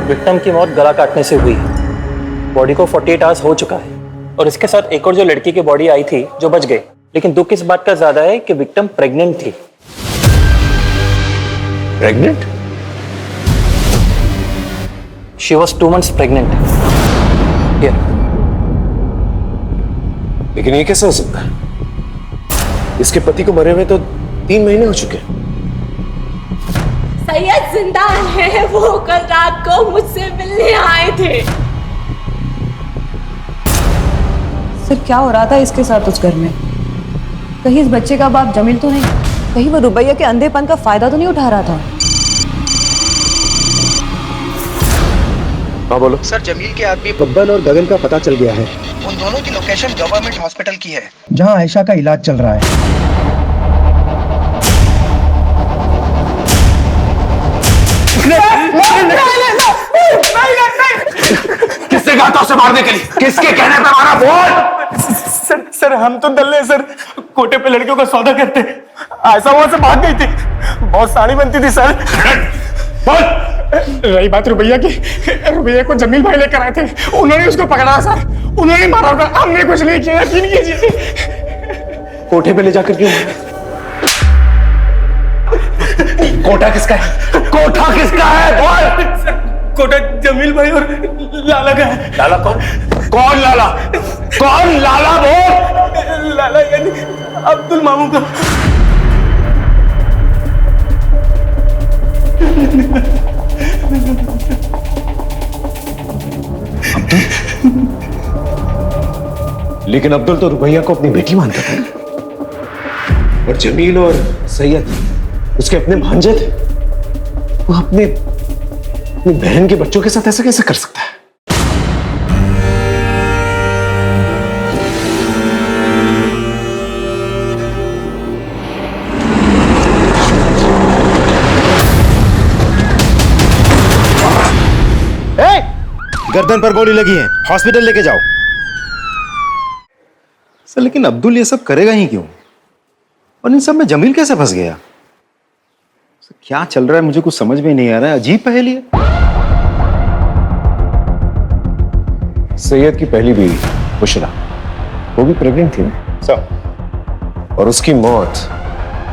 विक्टिम की मौत गला काटने से हुई है। बॉडी को 48 आवर्स हो चुका है और इसके साथ एक और जो लड़की की बॉडी आई थी जो बच गई, लेकिन दुख इस बात का ज्यादा है कि विक्टिम प्रेग्नेंट थी। Pregnant? She was 2 months pregnant. लेकिन ये कैसे हो सकता है? इसके पति को मरे हुए तो 3 महीने हो चुके हैं। सैयद जिंदा है, वो कल रात को मुझसे मिलने आए थे। सर क्या हो रहा था इसके साथ उस घर में? कहीं इस बच्चे का बाप जमील तो नहीं? कहीं वो रुबैया के अंधेपन का फायदा तो नहीं उठा रहा था? हाँ बोलो। सर जमील के आदमी बब्बन और गगन का पता चल गया है। उन दोनों की लोकेशन गवर्नमेंट हॉस्पिटल की है, जहां आयशा का इलाज चल रहा है। किससे कहा था उसे मारने के लिए? किसके कहने पे मारा? बोल। सर हम तो दल्ले सर, कोटे पे लड़कियों का सौदा करते। ऐसा वहां से भाग गई थी, बहुत साड़ी बनती थी सर। बोल। रही बात रुबैया की, रुबैया को जमील भाई लेकर आए थे, उन्होंने उसको पकड़ा सर, उन्होंने मारा होगा, हमने कुछ नहीं किया, यकीन कीजिए। कोठे पे ले जाकर क्यों? कोटा किसका है? कोठा किसका है? बोल। कोटा जमील भाई और लाला का है। लाला कौन? कौन लाला? कौन लाला? बोल। लाला यानी अब्दुल मामू का। लेकिन अब्दुल तो रुबैया को अपनी बेटी मानता था और जमील और सैयद उसके अपने भांजे थे। वो अपनी बहन के बच्चों के साथ ऐसा कैसे कर सकता है? गर्दन पर गोली लगी है, हॉस्पिटल लेके जाओ। सर लेकिन अब्दुल ये सब करेगा ही क्यों? और इन सब में जमील कैसे फंस गया? सर, क्या चल रहा है मुझे कुछ समझ में नहीं आ रहा है। अजीब पहेली है। सैयद की पहली बीवी बुशरा, वो भी प्रेग्नेंट थी ना सर, और उसकी मौत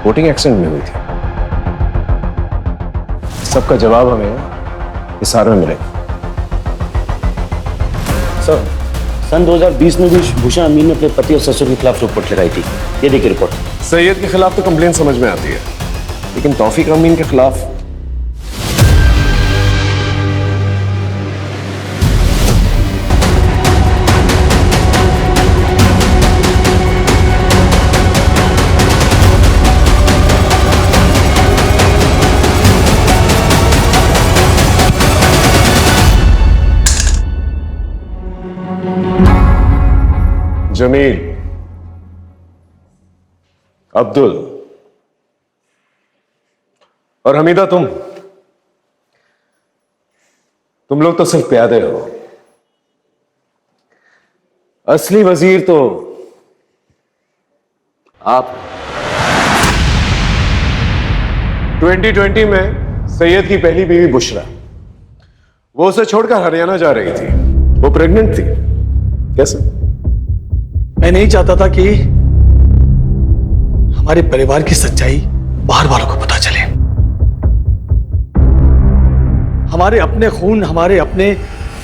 बोटिंग एक्सीडेंट में हुई थी। सबका जवाब हमें इस हार में मिलेगा। सर सन 2020 में भी भूषण अमीन ने अपने पति और ससुर के खिलाफ रिपोर्ट लगाई थी। ये देखिए रिपोर्ट। सैयद के खिलाफ तो कंप्लेन समझ में आती है, लेकिन तौफीक अमीन के खिलाफ जमील, अब्दुल और हमीदा, तुम लोग तो सिर्फ प्यादे हो। असली वजीर तो आप। 2020 में सैयद की पहली बीवी बुशरा, वो उसे छोड़कर हरियाणा जा रही थी। वो प्रेग्नेंट थी। कैसे? मैं नहीं चाहता था कि हमारे परिवार की सच्चाई बाहर वालों को पता चले। हमारे अपने खून, हमारे अपने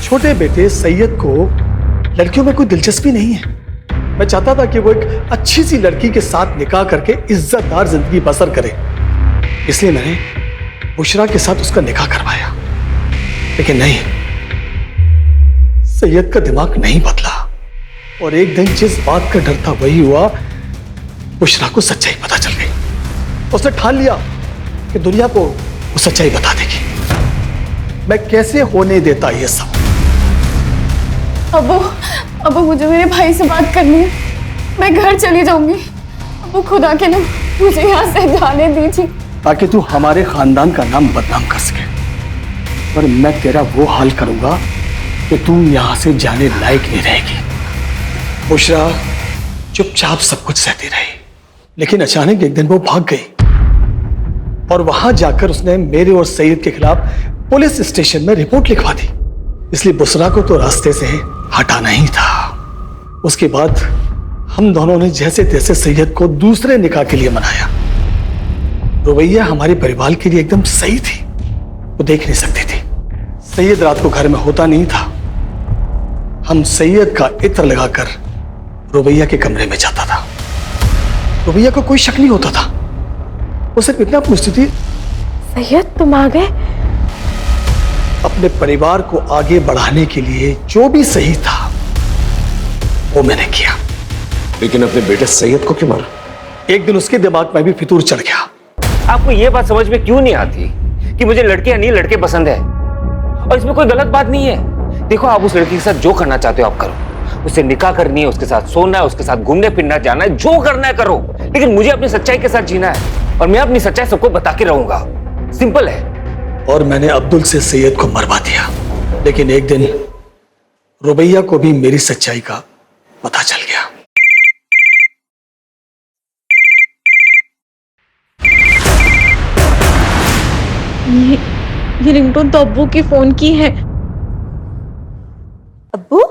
छोटे बेटे सैयद को लड़कियों में कोई दिलचस्पी नहीं है। मैं चाहता था कि वो एक अच्छी सी लड़की के साथ निकाह करके इज्जतदार जिंदगी बसर करे, इसलिए मैंने बुशरा के साथ उसका निकाह करवाया। लेकिन नहीं, सैयद का दिमाग नहीं बदला और एक दिन जिस बात का डर था वही हुआ। बुशरा को सच्चाई पता चल गई। उसने ठान लिया कि दुनिया को वो सच्चाई बता देगी। मैं कैसे होने देता ये सब? अबू मुझे मेरे भाई से बात करनी है। मैं घर चली जाऊंगी। अबू खुदा के लिए मुझे यहाँ से जाने दीजिए, ताकि तू हमारे खानदान का नाम बदनाम कर सके। पर मैं तेरा वो हाल करूंगा कि तू यहाँ से जाने लायक नहीं रहेगी। बुशरा चुपचाप सब कुछ सहती रही, लेकिन अचानक एक दिन वो भाग गई और वहां जाकर उसने मेरे और सईद के खिलाफ पुलिस स्टेशन में रिपोर्ट लिखवा दी। इसलिए बुशरा को तो रास्ते से हटाना ही था। उसके बाद हम दोनों ने जैसे तैसे सैयद को दूसरे निकाह के लिए मनाया। रुबैया हमारे परिवार के लिए एकदम सही थी। वो देख नहीं सकती थी। सैयद रात को घर में होता नहीं था। हम सैयद का इत्र लगाकर रुबैया के कमरे में जाता था। रुबैया को कोई शक नहीं होता था। वो सिर्फ इतना पूछती थी, सैयद तुम आ गए? अपने परिवार को आगे बढ़ाने के लिए जो भी सही था वो मैंने किया। लेकिन अपने बेटे सैयद को क्यों मारा? एक दिन उसके दिमाग में भी फितूर चढ़ गया। आपको ये बात समझ में क्यों नहीं आती कि मुझे लड़कियां नहीं लड़के पसंद है? और इसमें कोई गलत बात नहीं है। देखो, आप उस लड़की के साथ जो करना चाहते हो आप करो। उससे निकाह करनी है, उसके साथ सोना है, उसके साथ घूमने फिरना जाना है, जो करना है करो। लेकिन मुझे अपनी सच्चाई के साथ जीना है और मैं अपनी सच्चाई सबको बता के रहूंगा। सिंपल है। और मैंने अब्दुल से सैयद को मरवा दिया। लेकिन एक दिन रुबैया को भी मेरी सच्चाई का पता चल गया। ये रिंगटोन तो अब्बू की फोन की है। अब्बू?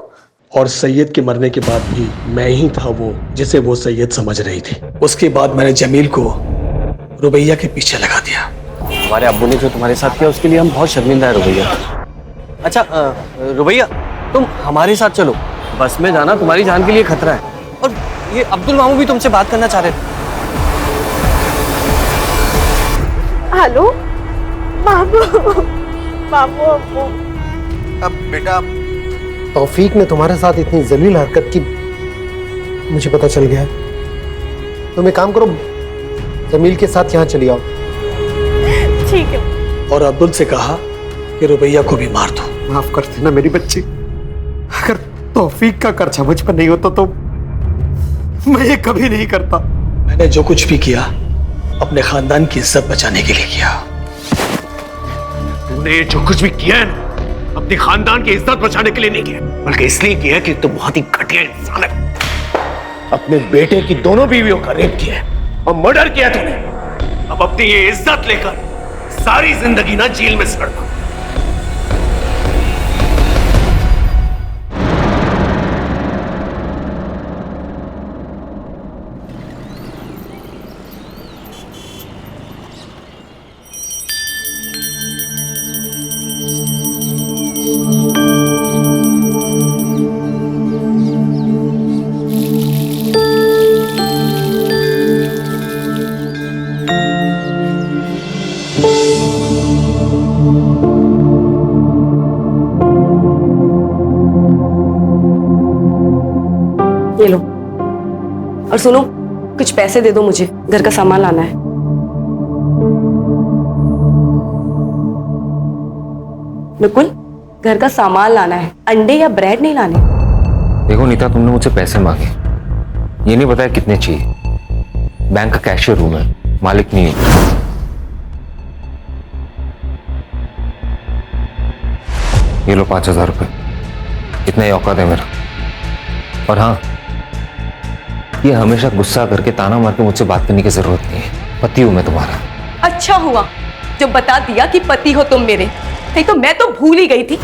और सैयद के मरने के बाद भी मैं ही था वो जिसे वो सैयद समझ रही थी। उसके बाद मैंने जमील को रुबैया के पीछे लगा दिया। हमारे अब्बू ने जो तुम्हारे साथ किया उसके लिए हम बहुत शर्मिंदा है रुबैया। अच्छा रुबैया, तुम हमारे साथ चलो। बस में जाना तुम्हारी जान के लिए खतरा है। और ये अब्दुल मामू भी तुमसे बात करना चाह रहे थे। हेलो मामू। मामू अब्बू। अब बेटा, तौफीक ने तुम्हारे साथ इतनी जलील हरकत की मुझे पता चल गया है। तुम एक काम करो, जमील के साथ यहाँ चली आओ। ठीक है। और अब्दुल से कहा कि रुबैया को भी मार दो। माफ कर देना मेरी बच्ची। अगर तौफीक का कर्जा मुझ पर नहीं होता तो मैं ये कभी नहीं करता। मैंने जो कुछ भी किया अपने खानदान की इज्जत बचाने के लिए किया। तुमने जो कुछ भी किया है ना, अपने खानदान की इज्जत बचाने के लिए नहीं किया, बल्कि इसलिए किया कि तुम बहुत ही घटिया इंसान है। अपने बेटे की दोनों बीवियों का रेप किया है और मर्डर किया तुमने। अब अपनी ये इज्जत लेकर सारी जिंदगी ना जेल में सड़ना। ये लो। और सुनो, कुछ पैसे दे दो मुझे, घर का सामान लाना है। बिल्कुल, घर का सामान लाना है, अंडे या ब्रेड नहीं लाने। देखो नीता, तुमने मुझसे पैसे मांगे ये नहीं पता है कितने चाहिए। बैंक का कैशियर हूं मैं, मालिक नहीं हूं। ये लो 5,000 रुपए, इतना ही औकात है मेरा। और हाँ, ये हमेशा गुस्सा करके ताना मार के मुझसे बात करने की जरूरत नहीं है। पति हूं मैं तुम्हारा। अच्छा हुआ जो बता दिया कि पति हो तुम मेरे, नहीं तो मैं तो भूल ही गई थी।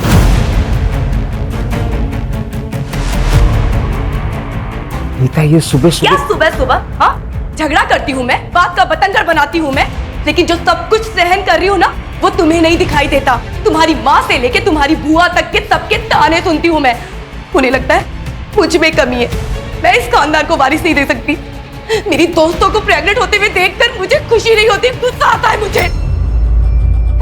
नीता, ये सुबह क्या सुबह सुबह? हाँ, झगड़ा करती हूँ मैं, बात का बतंगड़ बनाती हूँ मैं, लेकिन जो सब कुछ सहन कर रही हूँ ना, वो तुम्हें नहीं दिखाई देता। तुम्हारी माँ से लेके तुम्हारी बुआ तक के सबके ताने सुनती हूँ मैं। उन्हें लगता है मुझ में कमी है, मैं इस खानदान को वारिस नहीं दे सकती। मेरी दोस्तों को प्रेग्नेंट होते हुए देखकर मुझे खुशी नहीं होती, गुस्सा आता है मुझे।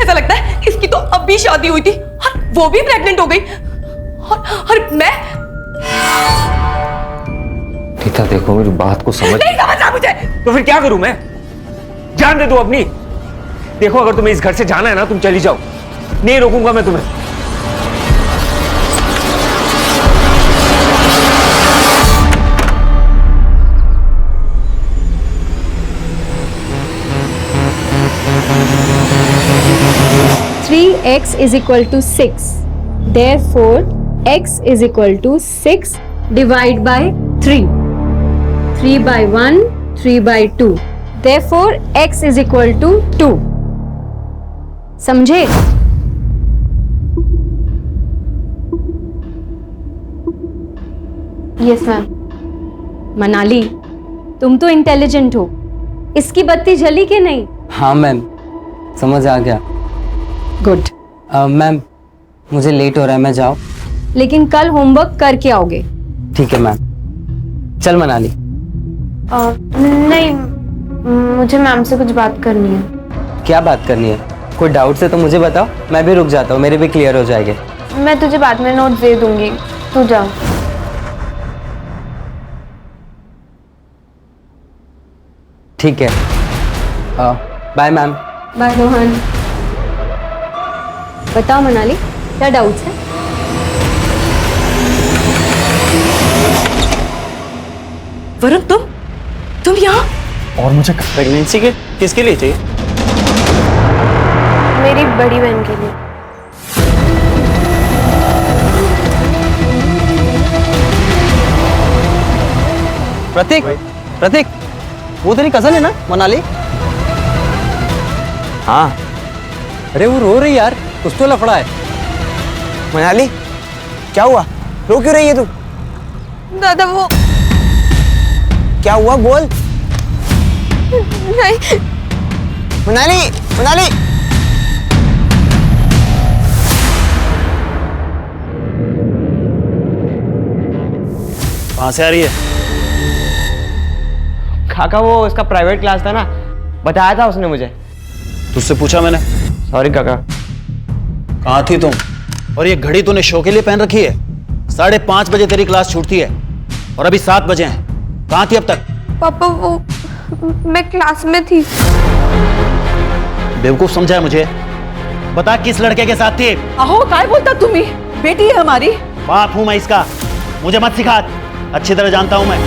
ऐसा लगता है इसकी तो अब भी शादी हुई थी और वो भी प्रेग्नेंट हो गई, और मैं। नीता देखो, मेरी बात को समझ। नहीं समझ रहा मुझे। तो फिर क्या करूं मैं? जान दे दो अपनी। देखो, अगर तुम्हें इस घर से जाना है ना, तुम चली जाओ, नहीं रोकूंगा मैं तुम्हें। x is equal to 6. Therefore, x is equal to 6 divide by 3. 3 by 1, 3 by 2. Therefore, x is equal to 2. समझे? Yes ma'am. मनाली, तुम तो इंटेलिजेंट हो, इसकी बत्ती जली कि नहीं? हाँ मैम, समझ आ गया। गुड। मैम, मुझे लेट हो रहा है, मैं जाऊँ? लेकिन कल होमवर्क करके आओगे। ठीक है मैम। चल मनाली। नहीं, मुझे मैम से कुछ बात करनी है। क्या बात करनी है? कोई डाउट है तो मुझे बताओ, मैं भी रुक जाता हूँ, मेरे भी क्लियर हो जाएंगे। मैं तुझे बाद में नोट दे दूंगी, तू जा। ठीक है, बाय मैम। बाय रोहन। बताओ मनाली, क्या डाउट्स है? वरुण, तुम यहाँ? और मुझे प्रेगनेंसी के किसके लिए चाहिए? मेरी बड़ी बहन के लिए। प्रतीक, प्रतीक, वो तेरी कजन है ना मनाली? हाँ। अरे वो रो रही यार, कुछ तो लफड़ा है। मनाली, क्या हुआ? रो क्यों रही है तू? दादा वो। क्या हुआ, बोल। नहीं। मनाली, मनाली। कहाँ से आ रही है? काका, वो उसका प्राइवेट क्लास था ना, बताया था उसने मुझे। तुझसे पूछा मैंने। सॉरी काका। कहाँ थी तुम? और ये घड़ी तूने शो के लिए पहन रखी है? 5:30 बजे तेरी क्लास छूटती है और अभी 7 बजे हैं। कहाँ थी अब तक? पापा वो, मैं क्लास में थी। बेवकूफ समझा है मुझे? बता किस लड़के के साथ थी? अहो, काय बोलता तुम्ही? बेटी है हमारी। बाप हूं मैं इसका, मुझे मत सिखा, अच्छी तरह जानता हूं मैं।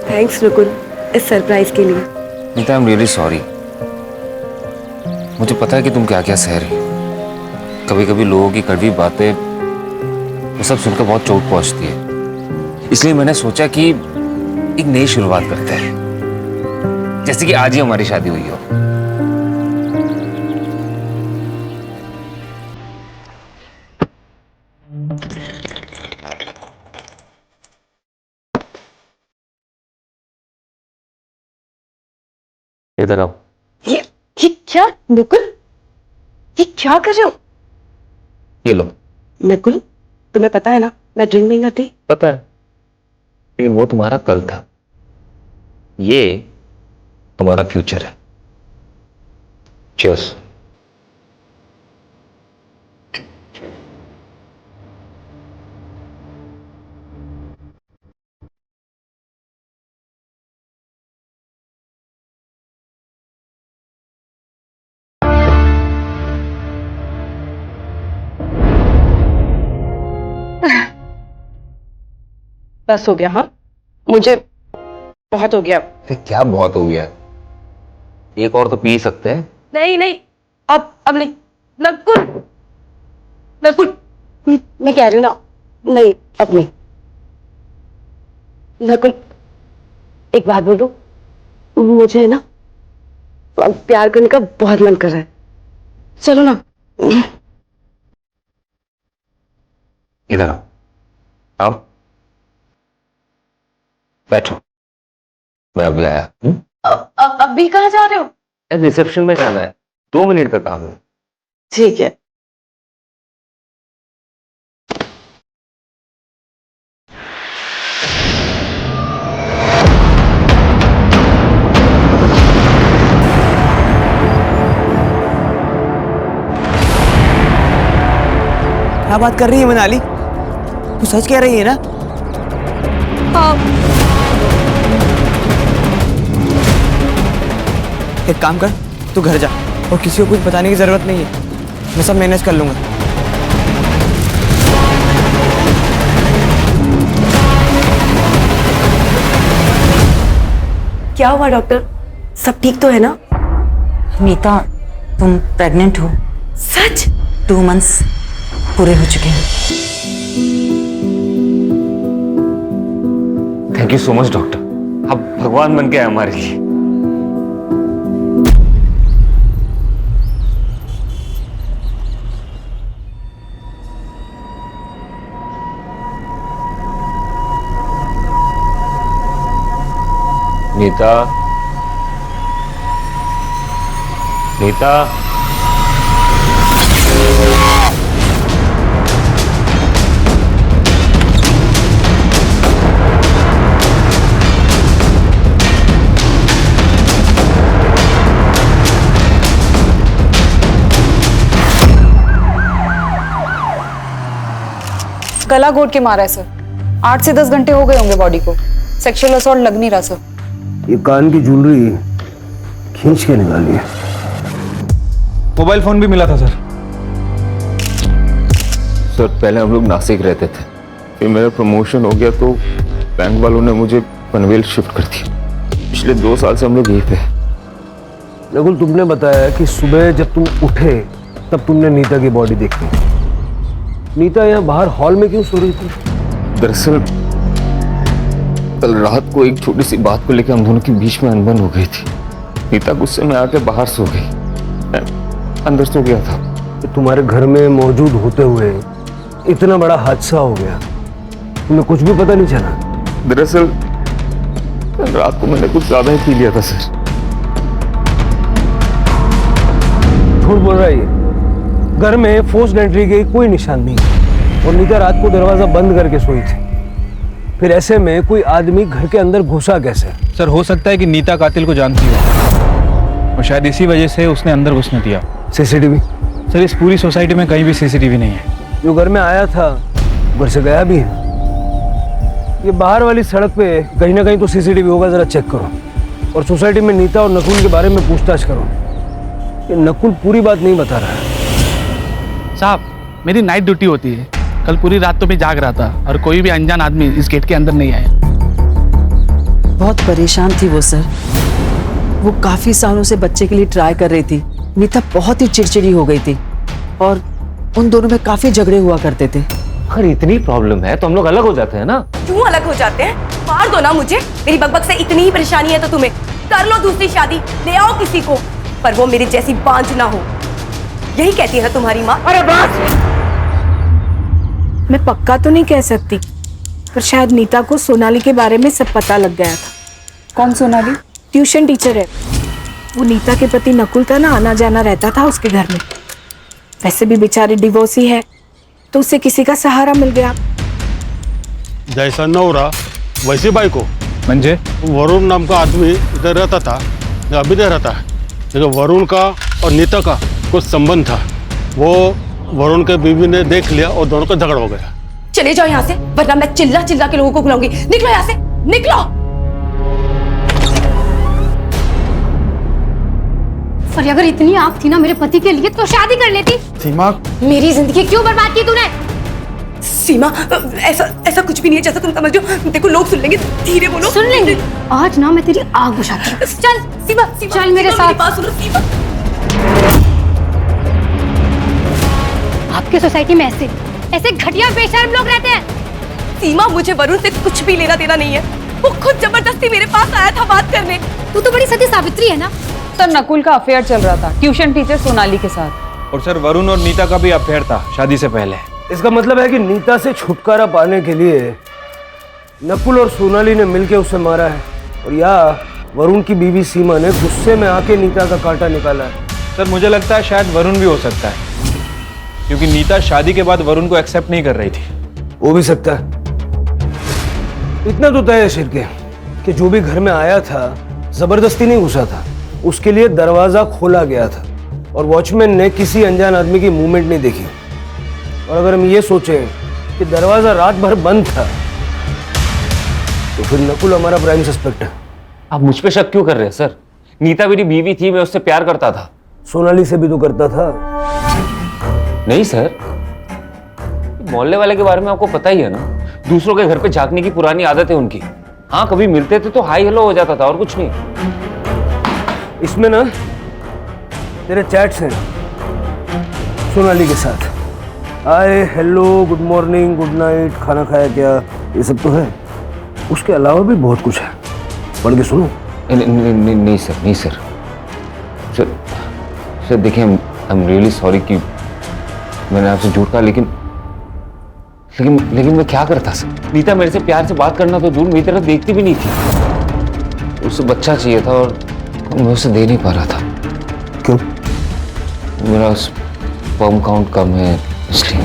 थैंक्स रुकुल, इस सरप्राइज के लिए। Nita, I am really sorry. मुझे पता है कि तुम क्या क्या सह रही हो। कभी कभी लोगों की कड़वी बातें वो सब सुनकर बहुत चोट पहुंचती है। इसलिए मैंने सोचा कि एक नई शुरुआत करते हैं, जैसे कि आज ही हमारी शादी हुई हो। इधर आओ। ये क्या रुकुल, ये क्या कर रहे हो? ये लो। नकुल, तुम्हें पता है ना मैं ड्रिंक नहीं करती। पता है, लेकिन वो तुम्हारा कल था, ये तुम्हारा फ्यूचर है। चीयर्स। बस हो गया। हाँ, मुझे बहुत हो गया। क्या बहुत हो गया? एक और तो पी सकते हैं। नहीं नहीं, अब नहीं। नकुल, नकुल, मैं कह रही हूँ ना, नहीं अब नहीं। नकुल, एक बात बोलूं, मुझे ना प्यार करने का बहुत मन कर रहा है। चलो ना। इधर आओ, आओ बैठो, मैं अभी आया। अभी कहाँ जा रहे हो? रिसेप्शन में जाना है, 2 मिनट का काम है। ठीक है। क्या बात कर रही है मनाली? तू सच कह रही है ना? एक काम कर, तू घर जा और किसी को कुछ बताने की जरूरत नहीं है, मैं सब मैनेज कर लूंगा। क्या हुआ डॉक्टर? सब ठीक तो है ना? नीता, तुम प्रेग्नेंट हो। सच? 2 मंथ्स पूरे हो चुके हैं। Thank you so much doctor, आप भगवान बन के आए हमारे लिए। नीता, नीता, गला घोट के मारा है सर। 8 से 10 घंटे हो गए होंगे बॉडी को। सेक्सुअल असॉल्ट लग नहीं रहा सर। ये कान की ज्वेलरी खींच के निकाली है। मोबाइल फोन भी मिला था सर। सर पहले हम लोग नासिक रहते थे, फिर मेरा प्रमोशन हो गया तो बैंक वालों ने मुझे पनवेल शिफ्ट कर दिया। पिछले 2 साल से हम लोग यहीं पे। नकुल, तुमने बताया कि सुबह जब तुम उठे तब तुमने नीता की बॉडी देखी। नीता यहाँ बाहर हॉल में क्यों सो रही थी? दरअसल कल रात को एक छोटी सी बात को लेकर हम दोनों के बीच में अनबन हो गई थी। नीता गुस्से में आके बाहर सो गई, मैं अंदर सो गया था। तो तुम्हारे घर में मौजूद होते हुए इतना बड़ा हादसा हो गया, तुम्हें कुछ भी पता नहीं चला? दरअसल कल रात को मैंने कुछ ज्यादा ही पी लिया था सर। झूठ बोल रहा है। घर में फोर्स्ड एंट्री के कोई निशान नहीं और नीता रात को दरवाजा बंद करके सोई थी। फिर ऐसे में कोई आदमी घर के अंदर घुसा कैसे? सर हो सकता है कि नीता कातिल को जानती हो और शायद इसी वजह से उसने अंदर घुसने दिया। सीसीटीवी? सर इस पूरी सोसाइटी में कहीं भी सीसीटीवी नहीं है। जो घर में आया था घर से गया भी है। ये बाहर वाली सड़क पे कहीं ना कहीं तो सीसीटीवी होगा, जरा चेक करो। और सोसाइटी में नीता और नकुल के बारे में पूछताछ करो। ये नकुल पूरी बात नहीं बता रहा है। साहब मेरी नाइट ड्यूटी होती है, कल पूरी रात तो मैं जाग रहा था और कोई भी अनजान आदमी इस गेट के अंदर नहीं आया। बहुत परेशान थी वो सर। वो काफी सालों से बच्चे के लिए ट्राई कर रही थी। नीता बहुत ही चिड़चिड़ी हो गई थी और उन दोनों में काफी झगड़े हुआ करते थे। अगर इतनी प्रॉब्लम है तो हम लोग अलग हो जाते हैं ना। क्यों अलग हो जाते हैं? मार दो ना मुझे। मेरी बकबक से इतनी ही परेशानी है तो तुम्हें कर लो दूसरी शादी, ले आओ किसी को, पर वो मेरी जैसी बांझ ना हो। यही कहती है ना तुम्हारी माँ। अरे बस! मैं पक्का तो नहीं कह सकती, पर शायद नीता को सोनाली के बारे में सब पता लग गया था। कौन सोनाली? ट्यूशन टीचर है। वो नीता के पति नकुल था ना, आना जाना रहता था उसके घर में। वैसे भी बेचारी डिवोर्सी है, तो उसे किसी का सहारा मिल गया। जैसा नवरा वैसी बायको। म्हणजे वरुण नाम का आदमी इधर रहता था, जो अभी नहीं रहता है। लेकिन वरुण का और नीता का कुछ संबंध था। वो वरुण के बीवी ने देख लिया और दोनों का झगड़ा हो गया। चले जाओ यहाँ से, वरना मैं चिल्ला चिल्ला के लोगों को बुलाऊंगी। निकलो यहाँ से, निकलो। पर अगर इतनी आग थी ना मेरे पति के लिए तो शादी कर लेती। सीमा, मेरी जिंदगी क्यों बर्बाद की तूने? सीमा, ऐसा कुछ भी नहीं है जैसा तुम समझ रहे हो। देखो लोग सुन लेंगे, धीरे बोलो। सुन लेंगे। आज ना मैं तेरी आग बुझाती हूँ। चल सीमा, चल मेरे साथ। बात सुनो सीमा। आपके सोसाइटी में ऐसे घटिया बेशर्म लोग रहते हैं। सीमा, मुझे वरुण से कुछ भी लेना देना नहीं है। वो खुद जबरदस्ती मेरे पास आया था बात करने। तू तो बड़ी सती सावित्री है ना। सर, नकुल का अफेयर चल रहा था ट्यूशन टीचर सोनाली के साथ। और सर वरुण और नीता का भी अफेयर था शादी से पहले। इसका मतलब है कि नीता से छुटकारा पाने के लिए नकुल और सोनाली ने मिलकर उसे मारा है, और या वरुण की बीवी सीमा ने गुस्से में आके नीता का कांटा निकाला है। सर मुझे लगता है शायद वरुण भी हो सकता है, क्योंकि नीता शादी के बाद वरुण को एक्सेप्ट नहीं कर रही थी। हो भी सकता है। इतना तो तय है शिरके कि जो भी घर में आया था जबरदस्ती नहीं घुसा था, उसके लिए दरवाजा खोला गया था और वॉचमैन ने किसी अनजान आदमी की मूवमेंट नहीं देखी। और अगर हम ये सोचें कि दरवाजा रात भर बंद था तो फिर नकुल हमारा प्राइम सस्पेक्ट है। आप मुझ पे शक क्यों कर रहे हैं सर? नीता मेरी बीवी थी, मैं उससे प्यार करता था। सोनाली से भी तो करता था। नहीं सर, मोहल्ले वाले के बारे में आपको पता ही है ना। दूसरों के घर पे झांकने की पुरानी आदत है उनकी। हाँ, कभी मिलते थे तो हाई हेलो हो जाता था और कुछ नहीं। इसमें ना तेरे चैट्स हैं सोनाली के साथ। Hi, hello, good morning, good night, खाना खाया क्या, ये सब तो है। उसके अलावा भी बहुत कुछ है, पढ़ के सुनो। नहीं सर, नहीं सर। सर देखिए, आई एम रियली सॉरी कि मैंने आपसे झूठ कहा, लेकिन मैं क्या करता सर? नीता मेरे से प्यार से बात करना तो दूर, मेरी तरफ देखती भी नहीं थी। उसे बच्चा चाहिए था और मैं उसे दे नहीं पा रहा था। क्यों? मेरा स्पर्म काउंट कम है इसलिए।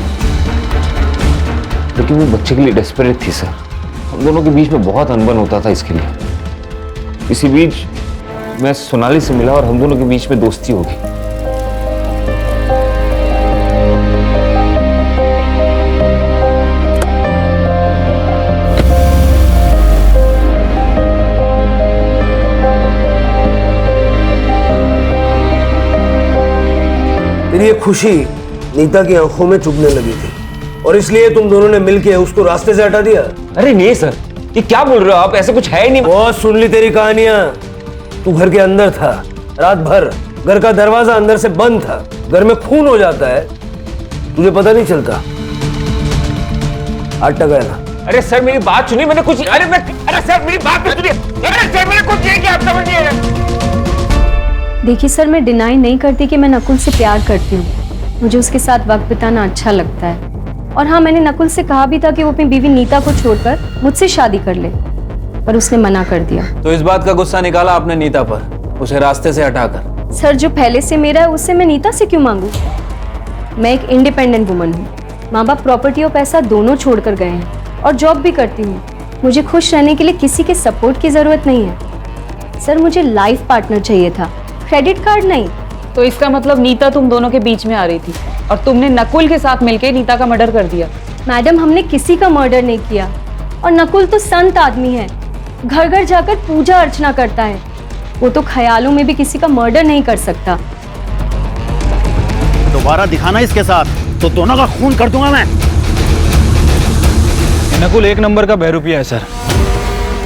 लेकिन वो बच्चे के लिए डेस्परेट थी सर। हम दोनों के बीच में बहुत अनबन होता था इसके लिए। इसी बीच मैं सोनाली से मिला और हम दोनों के बीच में दोस्ती हो गई। तेरी ये खुशी नीता की आंखों में चुभने लगी थी और इसलिए तुम दोनों ने मिलकर उसको रास्ते से हटा दिया। अरे नहीं सर, ये क्या बोल रहे हो आप? ऐसे कुछ है ही नहीं। बहुत सुन ली तेरी कहानियां। तू घर के अंदर था रात भर, घर का दरवाजा अंदर से बंद था। घर में खून हो जाता है, तुझे पता नहीं चलता। हाथ टका ना। अरे सर मेरी बात सुनिए, मैंने कुछ अरे सर मेरी बात तो सुनिए। अरे सर मैंने कुछ नहीं किया, आप समझ नहीं रहे। देखिए सर, मैं डिनाई नहीं करती कि मैं नकुल से प्यार करती हूँ। मुझे उसके साथ वक्त बिताना अच्छा लगता है। और हाँ, मैंने नकुल से कहा भी था कि वो अपनी बीवी नीता को छोड़कर मुझसे शादी कर ले, पर उसने मना कर दिया। तो इस बात का गुस्सा निकाला आपने नीता पर, उसे रास्ते से हटाकर। सर, जो पहले से मेरा है उससे मैं नीता से क्यों मांगू? मैं एक इंडिपेंडेंट वुमन हूँ। माँ बाप, प्रॉपर्टी और पैसा दोनों छोड़कर गए हैं और जॉब भी करती हूँ। मुझे खुश रहने के लिए किसी के सपोर्ट की जरूरत नहीं है। सर, मुझे लाइफ पार्टनर चाहिए था, क्रेडिट कार्ड नहीं। तो इसका मतलब नीता तुम दोनों के बीच में आ रही थी और तुमने नकुल के साथ मिलकर नीता का मर्डर कर दिया। मैडम, हमने किसी का मर्डर नहीं किया। और नकुल तो संत आदमी है, घर घर जाकर पूजा अर्चना करता है। वो तो ख्यालों में भी किसी का मर्डर नहीं कर सकता। दोबारा दिखाना इसके साथ तो दोनों का खून कर दूंगा मैं। नकुल एक नंबर का बहरूपिया है सर।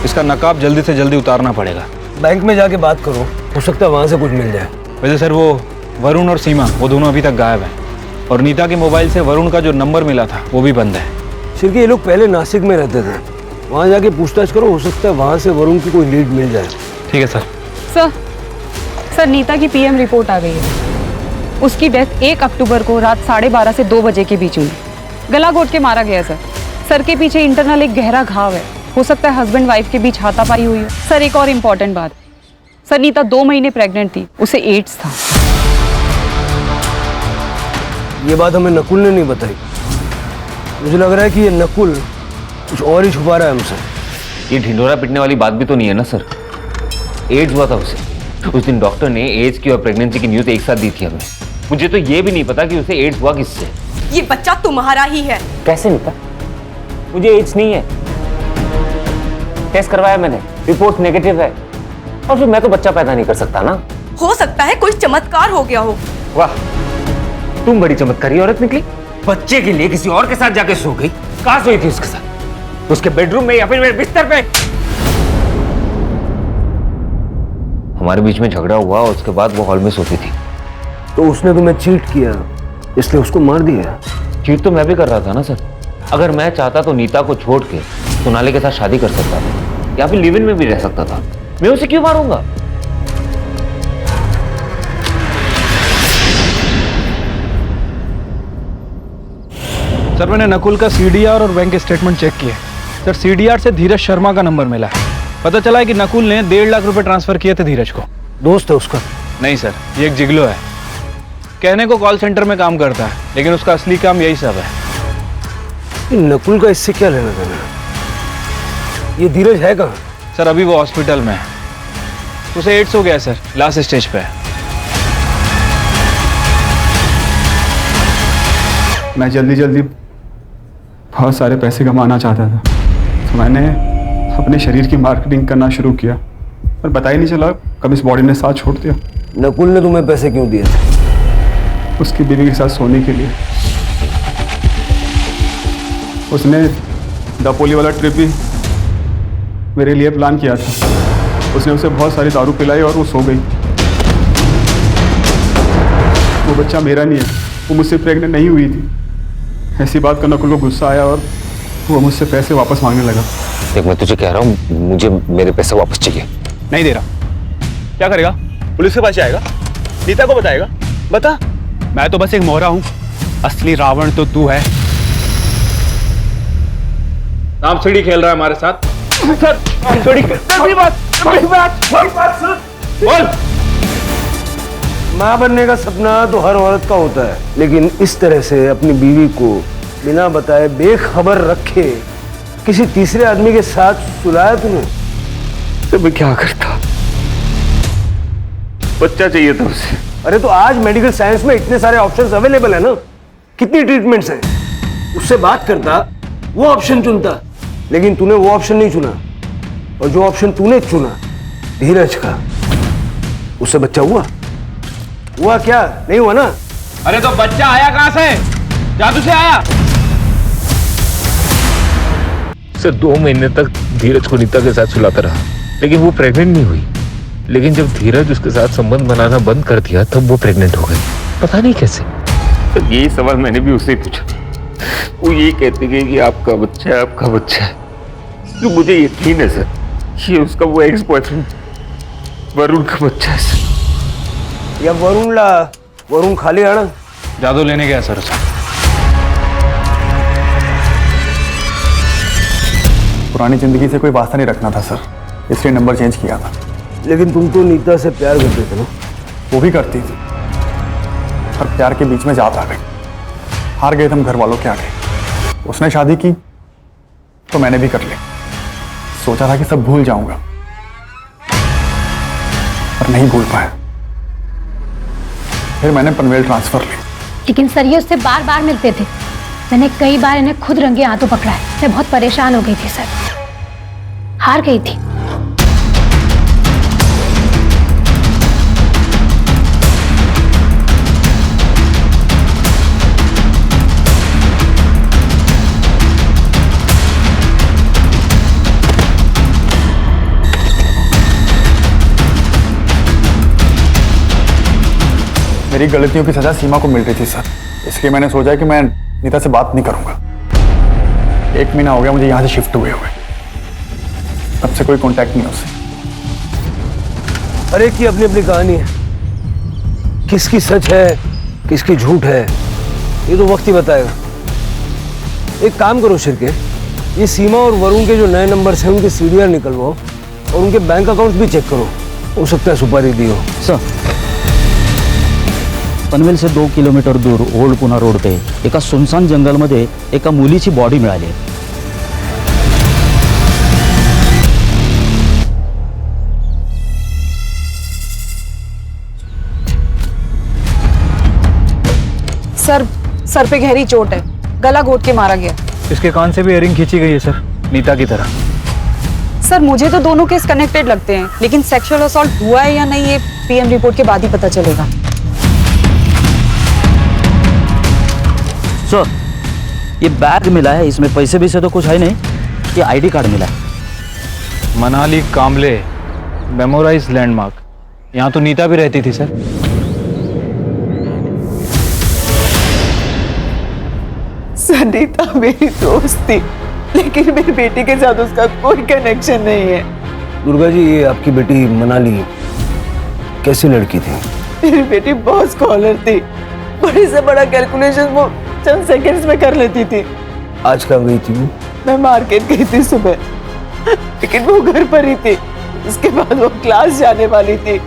इसका नकाब जल्दी से जल्दी उतारना पड़ेगा। बैंक में जाके बात करो, हो सकता है वहां से कुछ मिल जाए। वैसे सर वो वरुण और सीमा वो दोनों अभी तक गायब हैं और नीता के मोबाइल से वरुण का जो नंबर मिला था वो भी बंद है। शिरके, ये लोग पहले नासिक में रहते थे, वहां जाके पूछताछ करो, हो सकता है वहां से वरुण की कोई लीड मिल जाए। ठीक है सर। सर, नीता की पीएम रिपोर्ट आ गई है। उसकी डेथ 1 अक्टूबर को रात 12:30 से 2 बजे के बीच हुई। गला घोट के मारा गया सर। सर के पीछे इंटरनल एक गहरा घाव है। हो सकता है हस्बैंड वाइफ के बीच हाथापाई हुई हो। सर, एक और इम्पोर्टेंट बात, सर नीता 2 महीने प्रेग्नेंट थी, उसे एड्स था। ये बात हमें नकुल ने नहीं बताई। मुझे लग रहा है कि ये नकुल कुछ और ही छुपा रहा है हमसे। ये ढिंडोरा पिटने वाली बात भी तो नहीं है ना सर। एड्स हुआ था उसे। उस दिन डॉक्टर ने एड्स की और प्रेगनेंसी की न्यूज एक साथ दी थी हमें। मुझे तो ये भी नहीं पता कि उसे एड्स हुआ किससे। ये बच्चा तुम्हारा ही है। कैसे नीता? मुझे एड्स नहीं है। टेस्ट करवाया मैंने, रिपोर्ट नेगेटिव है। और फिर मैं तो बच्चा पैदा नहीं कर सकता ना। हो सकता है कोई चमत्कार हो गया हो। वाह, तुम बड़ी चमत्कारी औरत निकली। बच्चे के लिए किसी और के साथ जाके सो गई। कहाँ सोई थी उसके साथ? उसके बेडरूम में या फिर मेरे बिस्तर पे? हमारे बीच में झगड़ा हुआ, उसके बाद वो हॉल में सोती थी। तो उसने तुम्हें चीट किया, इसलिए उसको मार दिया। चीट तो मैं भी कर रहा था ना सर। अगर मैं चाहता तो नीता को छोड़ के सोनाली के साथ शादी कर सकता था, या फिर लिव इन में भी रह सकता था। मैं उसे क्यों मारूंगा? सर मैंने नकुल का सीडीआर और बैंक स्टेटमेंट चेक किए। सर सीडीआर से धीरज शर्मा का नंबर मिला है। पता चला है कि नकुल ने 1.5 लाख रुपए ट्रांसफर किए थे धीरज को। दोस्त है उसका? नहीं सर, ये एक जिगलो है। कहने को कॉल सेंटर में काम करता है, लेकिन उसका असली काम यही सब है। नकुल का इससे क्या लेना देना? ये धीरज है कहाँ? सर अभी वो हॉस्पिटल में है। उसे एड्स हो गया है सर, लास्ट स्टेज पे है। मैं जल्दी जल्दी बहुत सारे पैसे कमाना चाहता था, तो मैंने अपने शरीर की मार्केटिंग करना शुरू किया, पर पता ही नहीं चला कब इस बॉडी ने साथ छोड़ दिया। नकुल ने तुम्हें पैसे क्यों दिए थे? उसकी बीवी के साथ सोने के लिए। उसने दापोली वाला ट्रिप ही मेरे लिए प्लान किया था। उसने उसे बहुत सारी दारू पिलाई और वो सो गई। वो बच्चा मेरा नहीं है, वो मुझसे प्रेग्नेंट नहीं हुई थी। ऐसी बात का नकुल को गुस्सा आया और वो मुझसे पैसे वापस मांगने लगा। देख मैं तुझे कह रहा हूँ, मुझे मेरे पैसे वापस चाहिए। नहीं दे रहा। क्या करेगा? पुलिस के पास जाएगा? नीता को बताएगा? बता। मैं तो बस एक मोहरा हूँ, असली रावण तो तू है। सांप सीढ़ी खेल रहा है हमारे साथ। बोल। माँ बनने का सपना तो हर औरत का होता है, लेकिन इस तरह से अपनी बीवी को बिना बताए बेखबर रखे किसी तीसरे आदमी के साथ सुलाया तूने? तो मैं क्या करता? बच्चा चाहिए था उसे। अरे तो आज मेडिकल साइंस में इतने सारे ऑप्शंस अवेलेबल है ना, कितनी ट्रीटमेंट्स हैं। उससे बात करता, वो ऑप्शन चुनता, लेकिन तूने वो ऑप्शन नहीं चुना। और जो ऑप्शन तूने चुना धीरज का, उससे बच्चा हुआ क्या? नहीं हुआ ना? अरे तो बच्चा आया कहां से? जादू से आया? सर 2 महीने तक धीरज को नीता के साथ सुलाता रहा, लेकिन वो प्रेग्नेंट नहीं हुई। लेकिन जब धीरज उसके साथ संबंध बनाना बंद कर दिया, तब वो प्रेग्नेंट हो गई। पता नहीं कैसे। तो यही सवाल मैंने भी उससे पूछा। वो यही कहती गई कि आपका बच्चा है, आपका बच्चा है। तो मुझे यकीन है सर, ये उसका वो एक्स बॉयफ्रेंड वरुण का बच्चा है सर। या वरुण खाली आना जादू लेने गया सर उसे। पुरानी जिंदगी से कोई वास्ता नहीं रखना था सर, इसलिए नंबर चेंज किया था। लेकिन तुम तो नीता से प्यार करते थे ना? वो भी करती थी, पर प्यार के बीच में जात आ गई। हार गए तुम घर वालों के आगे। उसने शादी की तो मैंने भी कर ली। सोचा था कि सब भूल जाऊंगा, पर नहीं भूल पाया। फिर मैंने पनवेल ट्रांसफर ली। लेकिन सर ये उससे बार बार मिलते थे। मैंने कई बार इन्हें खुद रंगे हाथों पकड़ा है। मैं बहुत परेशान हो गई थी सर, हार गई थी। मेरी गलतियों की सजा सीमा को मिल रही थी सर, इसलिए मैंने सोचा कि मैं नीता से बात नहीं करूंगा। 1 महीना हो गया मुझे यहाँ से शिफ्ट हुए तब से कोई कांटेक्ट नहीं उससे। अरे की अपनी अपनी कहानी है, किसकी सच है किसकी झूठ है ये तो वक्त ही बताएगा। एक काम करो शिरके, ये सीमा और वरुण के जो नए नंबर्स हैं उनके सीडीआर निकलवाओ और उनके बैंक अकाउंट्स भी चेक करो। हो सकता है सुपारी दी हो। सर पनवेल से 2 किलोमीटर दूर ओल्ड पुणा रोड पे एका सुनसान जंगलमध्ये एका मुलीची बॉडी मिळाली आहे. सर पे गहरी चोट है, गला घोट के मारा गया. इसके कान से भी इयरिंग खींची गई है सर, नीता की तरह. सर मुझे तो दोनों केस कनेक्टेड लगते हैं, लेकिन सेक्सुअल असॉल्ट हुआ है या नहीं ये पीएम रिपोर्ट के बाद ही पता चलेगा. सर ये बैग मिला है, इसमें पैसे भी से तो कुछ है नहीं, ये आईडी कार्ड मिला है. मनाली कामले मेमोराइज लैंडमार्क, यहाँ तो नीता भी रहती थी सर. नीता मेरी दोस्त थी, लेकिन मेरी बेटी के साथ उसका कोई कनेक्शन नहीं है. दुर्गा जी, ये आपकी बेटी मनाली कैसी लड़की थी? मेरी बेटी बहुत स्कॉलर थी, बड़े से बड़ा कैलकुलेशन वो चंद सेकंड्स में कर लेती थी. आज कहाँ गई थी वो? मैं मार्केट गई थी सुबह, लेकिन वो घर पर ही थी. उसके बाद वो क्लास जाने वाली थी.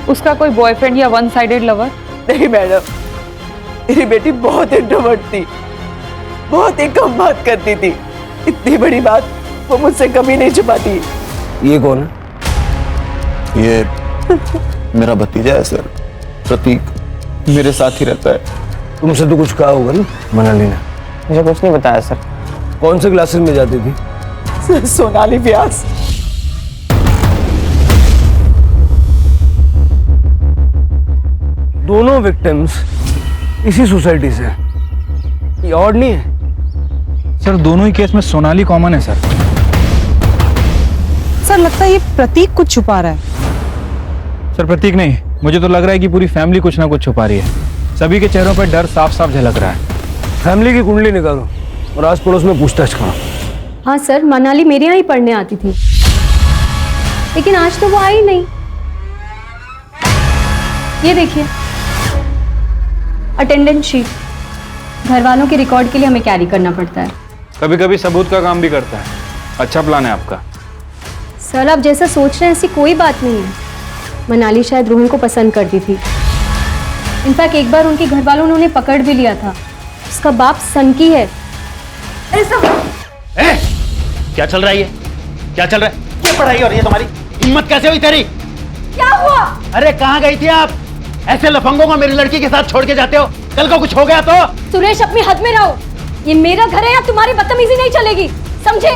उसका कोई बॉयफ्रेंड या वन साइडेड लवर? नहीं मैडम, मेरी बेटी बहुत इंट्रोवर्ट थी, बहुत ही कम बात करती थी. इतनी बड़ी बात वो मुझसे कभी नहीं छुपाती. ये कौन है? ये मेरा भतीजा है सर, प्रतीक. मेरे साथ ही रहता है. तुमसे तो कुछ कहा होगा ना मनाली ने? मुझे कुछ नहीं बताया सर. कौन से क्लासेस में जाती थी? सोनाली व्यास. दोनों विक्टिम्स इसी सोसाइटी से. ये और नहीं है सर, दोनों ही केस में सोनाली कॉमन है सर. सर लगता है ये प्रतीक कुछ छुपा रहा है. सर प्रतीक नहीं, मुझे तो लग रहा है कि पूरी फैमिली कुछ ना कुछ छुपा रही है. सभी के चेहरों पर डर साफ साफ झलक रहा है. फैमिली की कुंडली निकालो और आस पड़ोस में पूछताछ करो. हाँ सर, मनाली मेरे यहाँ ही पढ़ने आती थी, लेकिन आज तो वो आई नहीं. ये देखिए अटेंडेंस शीट, घर वालों के रिकॉर्ड के लिए हमें कैरी करना पड़ता है. कभी कभी सबूत का काम भी करता है. अच्छा प्लान है आपका. सर आप जैसा सोच रहे हैं ऐसी कोई बात नहीं है. मनाली शायद रोहन को पसंद करती थी. इनफैक्ट एक बार उनके घर वालों ने उन्हें पकड़ भी लिया था. उसका बाप सनकी है. क्या चल रहा है ये? क्या चल रहा है? क्या पढ़ाई हो रही है तुम्हारी? हिम्मत कैसे हुई तेरी? क्या हुआ? अरे कहाँ गई थी आप? ऐसे लफंगों को मेरी लड़की के साथ छोड़ के जाते हो? कल को कुछ हो गया तो? सुरेश अपनी हद में रहो. ये मेरा घर है, या तुम्हारी बदतमीजी नहीं चलेगी, समझे?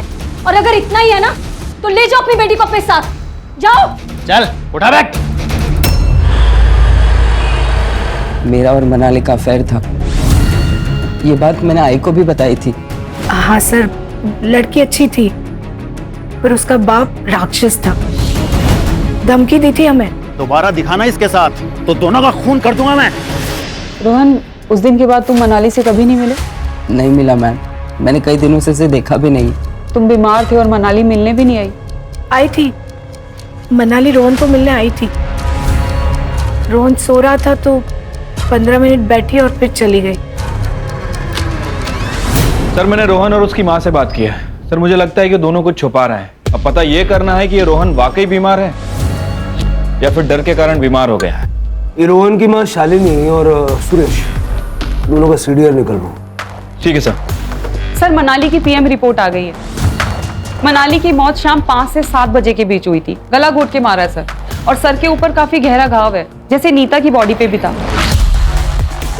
और अगर इतना ही है ना तो ले जाओ अपनी बेटी को अपने साथ. जाओ. चल उठा बैग. मेरा और मनाली का अफेयर था. ये बात मैंने आई को भी बताई थी. हाँ सर, लड़की अच्छी थी, पर उसका बाप राक्षस था. धमकी दी थी हमें. दोबारा दिखाना इसके साथ तो दोनों का खून कर दूंगा मैं. रोहन, उस दिन के बाद तुम मनाली से कभी नहीं मिले? नहीं मिला मैम, मैंने कई दिनों से इसे देखा भी नहीं. तुम बीमार थे और मनाली मिलने भी नहीं आई? आई थी, मनाली रोहन को मिलने आई थी. रोहन सो रहा था तो 15 मिनट बैठी और फिर चली गई. सर मैंने रोहन और उसकी माँ से बात की है. सर मुझे लगता है कि दोनों कुछ छुपा रहे हैं. अब पता ये करना है कि ये रोहन वाकई बीमार है या फिर डर के कारण बीमार हो गया है. ये रोहन की माँ शालिनी और सुरेश दोनों का सीडीआर निकलवाओ. ठीक है सर. सर मनाली की पीएम रिपोर्ट आ गई है. मनाली की मौत शाम 5 से 7 बजे के बीच हुई थी. गला घोट के मारा है सर, और सर के ऊपर काफी गहरा घाव है, जैसे नीता की बॉडी पे भी था.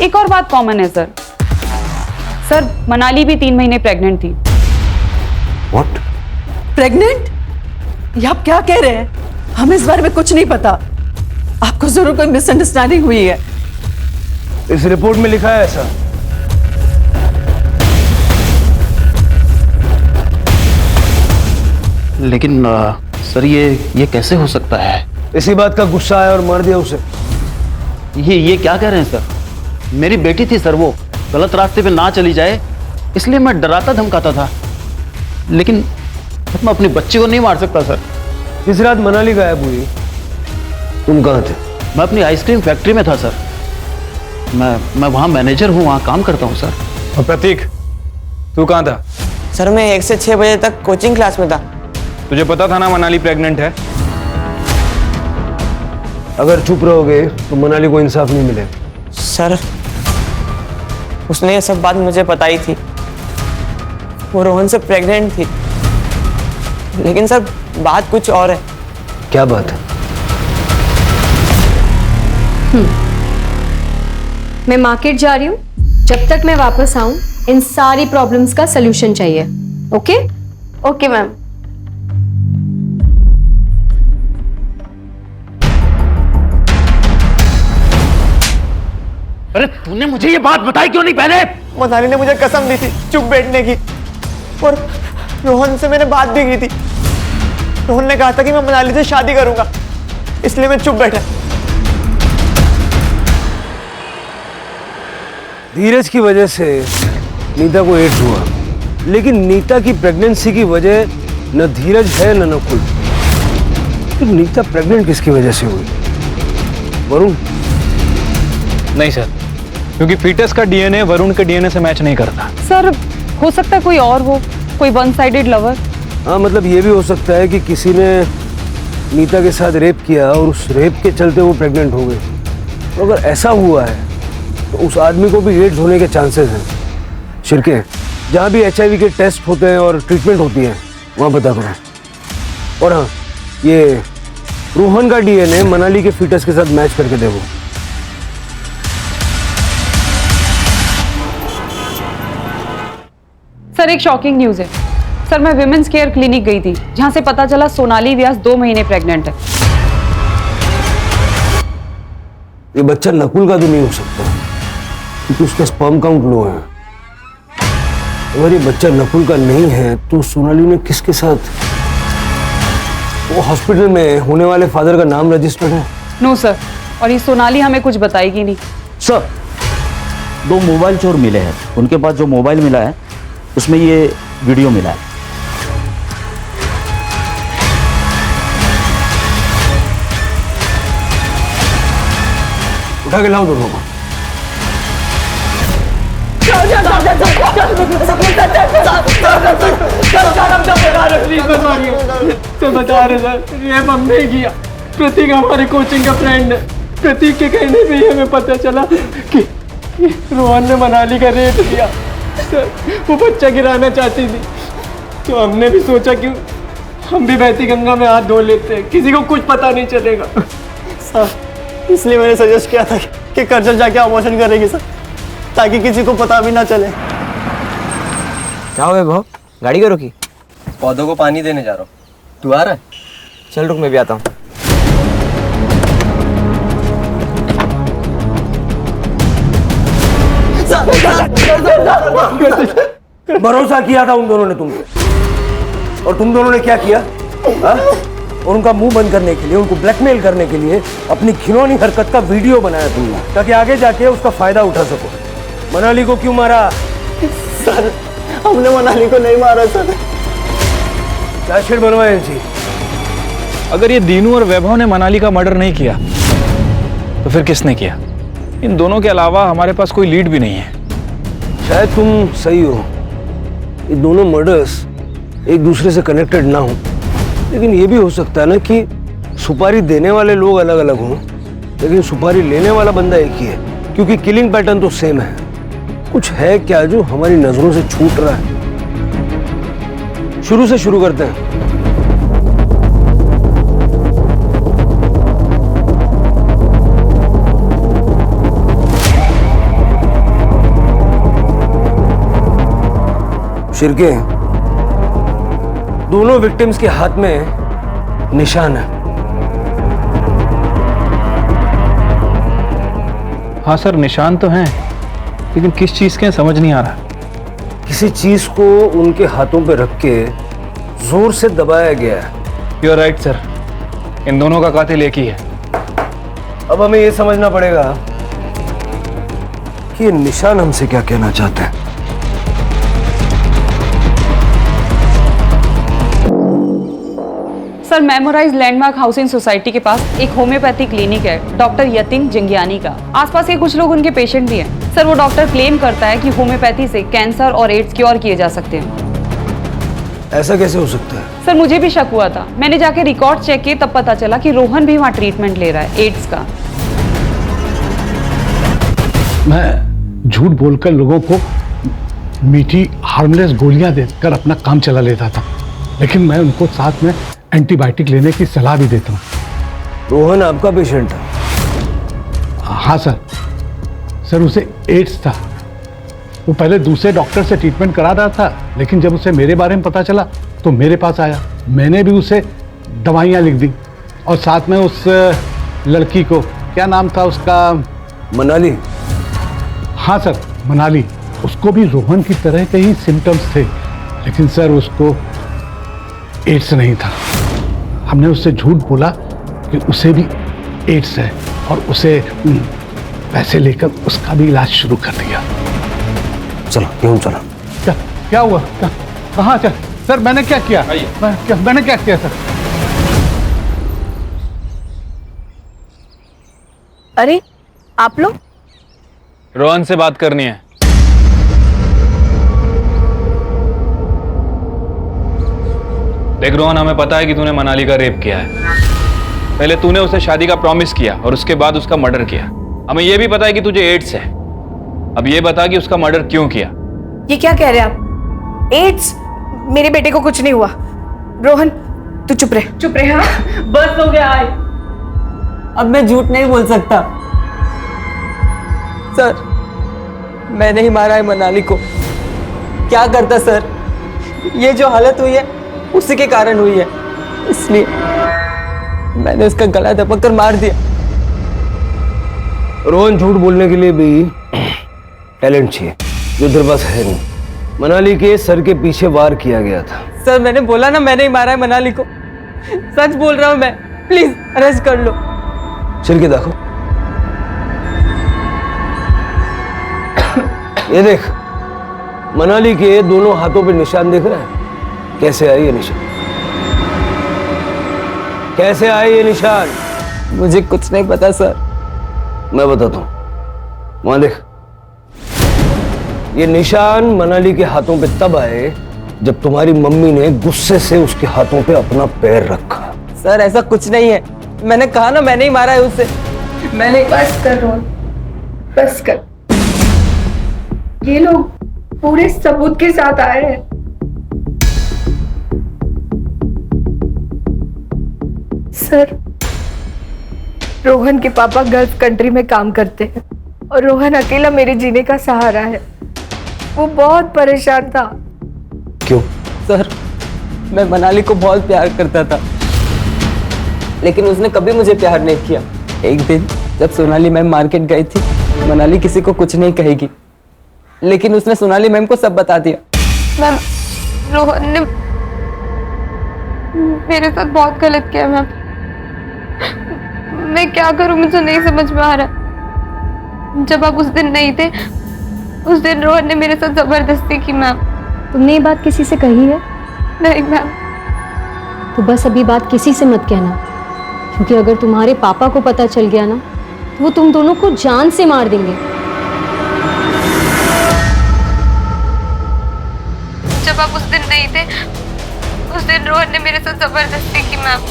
एक और बात कॉमन है सर. सर मनाली भी 3 महीने प्रेग्नेंट थी. व्हाट? प्रेग्नेंट? ये आप क्या कह रहे हैं? हमें इस बारे में कुछ नहीं पता. आपको जरूर कोई मिसअंडरस्टैंडिंग हुई है. इस रिपोर्ट में लिखा है ऐसा. लेकिन सर ये कैसे हो सकता है? इसी बात का गुस्सा आया और मार दिया उसे. ये क्या कह रहे हैं सर? मेरी बेटी थी सर, वो गलत रास्ते पे ना चली जाए इसलिए मैं डराता धमकाता था, लेकिन मैं अपनी बच्ची को नहीं मार सकता सर. इस रात मनाली गायब हुई, तुम कहाँ थे? मैं अपनी आइसक्रीम फैक्ट्री में था सर. मैं वहाँ मैनेजर हूँ, वहाँ काम करता हूँ सर. और प्रतीक, तू कहाँ था? सर मैं 1 से 6 बजे तक कोचिंग क्लास में था. तुझे पता था ना मनाली प्रेग्नेंट है? अगर चुप रहोगे तो मनाली को इंसाफ नहीं मिलेगा. सर उसने ये सब बात मुझे बताई थी। वो रोहन से प्रेग्नेंट थी, लेकिन सर बात कुछ और है। क्या बात है? मैं मार्केट जा रही हूँ, जब तक मैं वापस आऊँ इन सारी प्रॉब्लम्स का सलूशन चाहिए। ओके? Okay ma'am. अरे तूने मुझे ये बात बताई क्यों नहीं पहले? मनाली ने मुझे कसम दी थी चुप बैठने की, और रोहन से मैंने बात भी की थी। रोहन ने कहा था कि मैं मनाली से शादी करूंगा, इसलिए मैं चुप बैठा। धीरज की वजह से नीता को एड्स हुआ, लेकिन नीता की प्रेगनेंसी की वजह न धीरज है न नकुल। तो नीता प्रेग्नेंट किसकी वजह से हुई? वरुण? नहीं सर, क्योंकि फीटस का डीएनए वरुण के डीएनए से मैच नहीं करता। सर हो सकता है कोई और हो, कोई वन साइडेड लवर। हाँ, मतलब ये भी हो सकता है कि किसी ने नीता के साथ रेप किया और उस रेप के चलते वो प्रेग्नेंट हो गई। तो अगर ऐसा हुआ है तो उस आदमी को भी एड्स होने के चांसेस हैं। शिरके, जहाँ भी HIV के टेस्ट होते हैं और ट्रीटमेंट होती है वहाँ पता करो। और हाँ, ये रोहन का डीएनए मनाली के फीटस के साथ मैच करके देखो। सर एक शॉकिंग न्यूज है। सर मैं विमेंस केयर क्लिनिक गई थी, जहां से पता चला सोनाली व्यास 2 महीने प्रेग्नेंट है। ये बच्चा नकुल का तो नहीं हो सकता, क्योंकि उसका स्पर्म काउंट लो है। अगर ये बच्चा नकुल का नहीं है तो सोनाली ने किसके साथ? वो हॉस्पिटल में होने वाले फादर का नाम रजिस्टर्ड है? नो सर, और ये सोनाली हमें कुछ बताएगी नहीं। सर 2 मोबाइल चोर मिले हैं, उनके पास जो मोबाइल मिला है उसमें ये वीडियो मिला है। उठा के लाओ दोनों को। तो बता रहे सर, रेप हमने किया। प्रतीक हमारे कोचिंग का फ्रेंड है। प्रतीक के कहने पे ही हमें पता चला कि रोहन ने मनाली का रेप किया। सर वो बच्चा गिराना चाहती थी, तो हमने भी सोचा कि हम भी बहती गंगा में हाथ धो लेते हैं, किसी को कुछ पता नहीं चलेगा। सर इसलिए मैंने सजेस्ट किया था कि कर्जल जाके अबॉर्शन करेगी सर, ताकि किसी को पता भी ना चले। क्या हुआ भाव, गाड़ी क्यों रुकी? पौधों को पानी देने जा रहा हूँ, तू आ रहा है? चल रुक, मैं भी आता हूँ। भरोसा किया था उन दोनों ने तुम पे, और तुम दोनों ने क्या किया? हाँ? और उनका मुंह बंद करने के लिए, उनको ब्लैकमेल करने के लिए अपनी घिनौनी हरकत का वीडियो बनाया तुमने, ताकि आगे जाके उसका फायदा उठा सको। मनाली को क्यों मारा? सर हमने मनाली को नहीं मारा सर। क्या शेर बनवाए जी? अगर ये दीनू और वैभव ने मनाली का मर्डर नहीं किया तो फिर किसने किया? इन दोनों के अलावा हमारे पास कोई लीड भी नहीं है। शायद तुम सही हो, ये दोनों मर्डर्स एक दूसरे से कनेक्टेड ना हो, लेकिन ये भी हो सकता है ना कि सुपारी देने वाले लोग अलग अलग हों, लेकिन सुपारी लेने वाला बंदा एक ही है, क्योंकि किलिंग पैटर्न तो सेम है। कुछ है क्या जो हमारी नजरों से छूट रहा है? शुरू से शुरू करते हैं। शिरके, दोनों विक्टिम्स के हाथ में निशान है। हाँ सर, निशान तो हैं, लेकिन किस चीज के हैं समझ नहीं आ रहा। किसी चीज को उनके हाथों पे रख के जोर से दबाया गया है। यू आर राइट सर, इन दोनों का कातिल एक ही है। अब हमें यह समझना पड़ेगा कि ये निशान हमसे क्या कहना चाहते हैं। Sir memorise landmark housing society के पास एक होम्योपैथी क्लिनिक है डॉक्टर यतिन जंगियानी का। आसपास के कुछ लोग उनके पेशेंट भी हैं। सर वो डॉक्टर क्लेम करता है कि होम्योपैथी से कैंसर और एड्स क्योर किए जा सकते हैं। ऐसा कैसे हो सकता है? सर मुझे भी शक हुआ था, मैंने जाके रिकॉर्ड चेक किए, तब पता चला कि रोहन भी वहाँ ट्रीटमेंट ले रहा है एड्स का। मैं झूठ बोलकर लोगों को मीठी हार्मलेस गोलियां देकर अपना काम चला लेता था, लेकिन मैं उनको साथ में एंटीबायोटिक लेने की सलाह भी देता हूँ। रोहन आपका पेशेंट था? हाँ सर उसे एड्स था। वो पहले दूसरे डॉक्टर से ट्रीटमेंट करा रहा था, लेकिन जब उसे मेरे बारे में पता चला तो मेरे पास आया। मैंने भी उसे दवाइयाँ लिख दी और साथ में उस लड़की को, क्या नाम था उसका? मनाली। हाँ सर, मनाली। उसको भी रोहन की तरह के ही सिम्टम्स थे, लेकिन सर उसको एड्स नहीं था। हमने उससे झूठ बोला कि उसे भी एड्स है और उसे पैसे लेकर उसका भी इलाज शुरू कर दिया। चलो क्यों चलो। क्या हुआ? कहाँ चल? सर मैंने क्या किया? मैंने क्या किया सर? अरे आप लोग? रोहन से बात करनी है। देख रोहन, हमें पता है कि तूने मनाली का रेप किया है। पहले तूने उसे शादी का प्रॉमिस किया और उसके बाद उसका मर्डर किया। हमें यह भी पता है कि तुझे एड्स है। अब ये बता कि उसका मर्डर क्यों किया? ये क्या कह रहे हैं आप? एड्स? मेरे बेटे को कुछ नहीं हुआ। रोहन तू चुप रहे। चुप रहे। हाँ बस हो गया। आए अब मैं झूठ नहीं बोल सकता। सर मैंने ही मारा है मनाली को। क्या करता सर, ये जो हालत हुई है उसी के कारण हुई है, इसलिए मैंने उसका गला दबा कर मार दिया। रोहन, झूठ बोलने के लिए भी टैलेंट चाहिए जो तेरे पास है नहीं। मनाली के सर के पीछे वार किया गया था। सर मैंने बोला ना मैंने ही मारा है मनाली को। सच बोल रहा हूं मैं, प्लीज अरेस्ट कर लो। सिर के देखो, ये देख, मनाली के दोनों हाथों पे निशान दिख रहा है। कैसे आए ये निशान? कैसे आए ये निशान? मुझे कुछ नहीं पता सर। मैं बताता हूं। वहां देख, ये निशान मनाली के हाथों पे तब आए जब तुम्हारी मम्मी ने गुस्से से उसके हाथों पे अपना पैर रखा। सर ऐसा कुछ नहीं है, मैंने कहा ना मैंने ही मारा है उसे। मैंने। बस कर रोहन, बस कर। ये लोग पूरे सबूत के साथ आए हैं। सर रोहन के पापा गल्फ कंट्री में काम करते हैं और रोहन अकेला मेरे जीने का सहारा है। वो बहुत परेशान था। क्यों? सर मैं मनाली को बहुत प्यार करता था, लेकिन उसने कभी मुझे प्यार नहीं किया। एक दिन जब सोनाली मैम मार्केट गई थी, मनाली किसी को कुछ नहीं कहेगी, लेकिन उसने सोनाली मैम को सब बता दिया। मैम रोहन ने मेरे साथ बहुत गलत किया मैम। मैं क्या करूं, मुझे नहीं समझ में आ रहा। जब आप उस दिन नहीं थे, उस दिन रोहन ने मेरे साथ जबरदस्ती की मैम। तुमने ये बात किसी से कही है? नहीं मैम। तो बस अभी बात किसी से मत कहना, क्योंकि अगर तुम्हारे पापा को पता चल गया ना तो वो तुम दोनों को जान से मार देंगे। जब आप उस दिन नहीं थे, उस दिन रोहन ने मेरे साथ जबरदस्ती की मैम।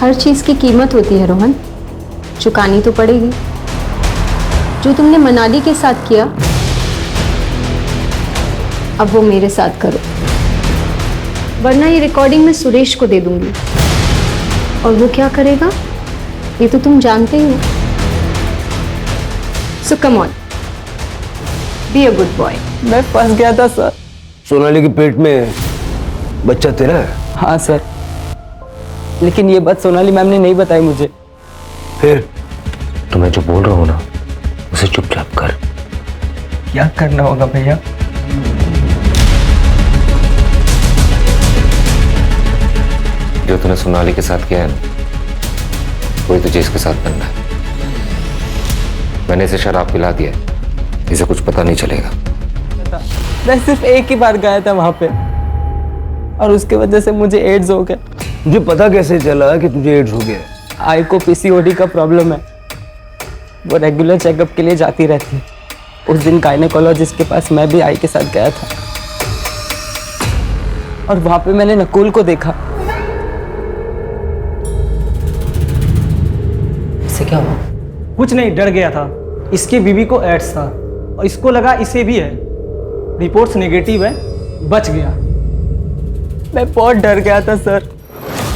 हर चीज की कीमत होती है रोहन, चुकानी तो पड़ेगी। जो तुमने मनाली के साथ किया, अब वो मेरे साथ करो, वरना ये रिकॉर्डिंग मैं सुरेश को दे दूंगी और वो क्या करेगा ये तो तुम जानते ही हो। So come on, be a good boy. मैं फंस गया था सर। सोनाली के पेट में बच्चा तेरा है? हाँ सर, लेकिन ये बात सोनाली मैम ने नहीं बताई मुझे। फिर? तो मैं जो बोल रहा हूँ ना उसे चुपचाप कर। क्या करना होगा भैया? जो तूने सोनाली के साथ किया है ना, वही तुझे इसके साथ बनना है। मैंने इसे शराब पिला दिया है, इसे कुछ पता नहीं चलेगा। मैं सिर्फ एक ही बार गया था वहां पे और उसके वजह से मुझे एड्स हो गया। तुझे पता कैसे चला कि तुझे एड्स हो गया? आई को पीसीओडी का प्रॉब्लम है, वो रेगुलर चेकअप के लिए जाती रहती है। उस दिन गायनेकोलॉजिस्ट के पास मैं भी आई के साथ गया था और वहां पे मैंने नकुल को देखा। इससे क्या हुआ? कुछ नहीं, डर गया था। इसकी बीवी को एड्स था और इसको लगा इसे भी है। रिपोर्ट्स नेगेटिव है, बच गया। मैं बहुत डर गया था सर,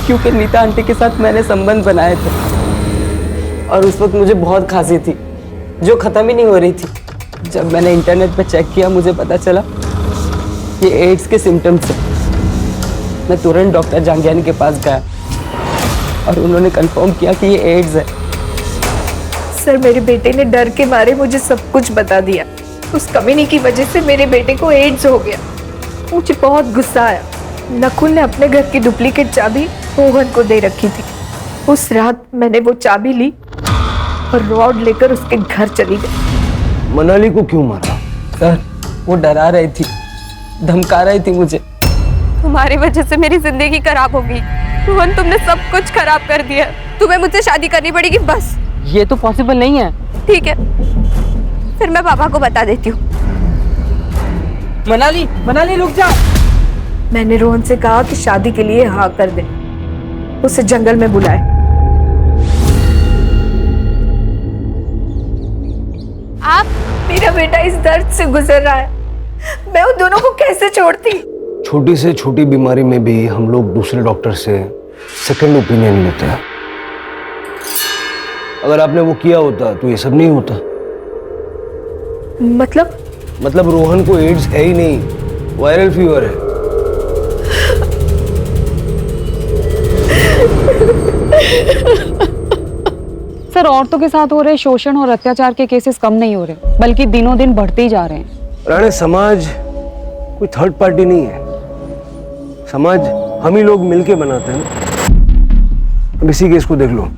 क्योंकि नीता आंटी के साथ मैंने संबंध बनाए थे और उस वक्त मुझे बहुत खांसी थी जो ख़त्म ही नहीं हो रही थी। जब मैंने इंटरनेट पर चेक किया मुझे पता चला ये एड्स के सिम्टम्स हैं। मैं तुरंत डॉक्टर जांगियानी के पास गया और उन्होंने कंफर्म किया कि ये एड्स है। सर मेरे बेटे ने डर के मारे मुझे सब कुछ बता दिया। उस कमीनी की वजह से मेरे बेटे को एड्स हो गया। मुझे बहुत गुस्सा आया। नकुल ने अपने घर की डुप्लीकेट चाबी रोहन को दे रखी थी। उस रात मैंने वो चाबी ली और रॉड लेकर उसके घर चली गई। मनाली को क्यों मारा? सर वो डरा रही थी, धमका रही थी मुझे। तुम्हारी वजह से मेरी जिंदगी खराब होगी रोहन, तुमने सब कुछ खराब कर दिया। तुम्हें मुझसे शादी करनी पड़ेगी बस। ये तो पॉसिबल नहीं है। ठीक है, फिर मैं पापा को बता देती हूँ। मनाली, मनाली रुक जा। मैंने रोहन से कहा कि शादी के लिए हाँ कर दे, उसे जंगल में बुलाए। आप? मेरा बेटा इस दर्द से गुजर रहा है, मैं उन दोनों को कैसे छोड़ती? छोटी से छोटी बीमारी में भी हम लोग दूसरे डॉक्टर से सेकंड ओपिनियन लेते हैं। अगर आपने वो किया होता तो ये सब नहीं होता। मतलब रोहन को एड्स है ही नहीं, वायरल फीवर है। सर औरतों के साथ हो रहे शोषण और अत्याचार के केसेस कम नहीं हो रहे, बल्कि दिनों दिन बढ़ते ही जा रहे हैं। राणे, समाज कोई थर्ड पार्टी नहीं है। समाज हम ही लोग मिलके बनाते हैं ना। अब इसी केस को देख लो,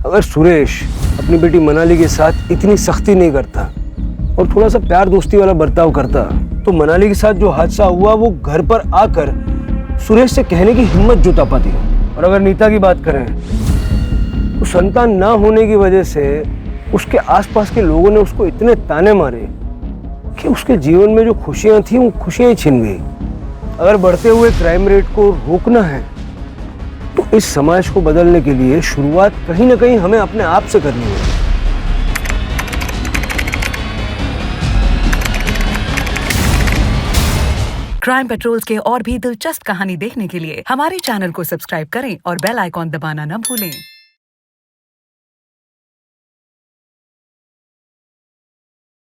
अगर सुरेश अपनी बेटी मनाली के साथ इतनी सख्ती नहीं करता और थोड़ा सा प्यार दोस्ती वाला बर्ताव करता तो मनाली के साथ जो हादसा हुआ वो घर पर आकर सुरेश से कहने की हिम्मत जुटा पाती। और अगर नीता की बात करें तो संतान ना होने की वजह से उसके आसपास के लोगों ने उसको इतने ताने मारे कि उसके जीवन में जो खुशियां थी वो खुशियां ही छिन गई। अगर बढ़ते हुए क्राइम रेट को रोकना है तो इस समाज को बदलने के लिए शुरुआत कहीं ना कहीं हमें अपने आप से करनी है। क्राइम पेट्रोल्स के और भी दिलचस्प कहानी देखने के लिए हमारे चैनल को सब्सक्राइब करें और बेल आइकॉन दबाना न भूलें।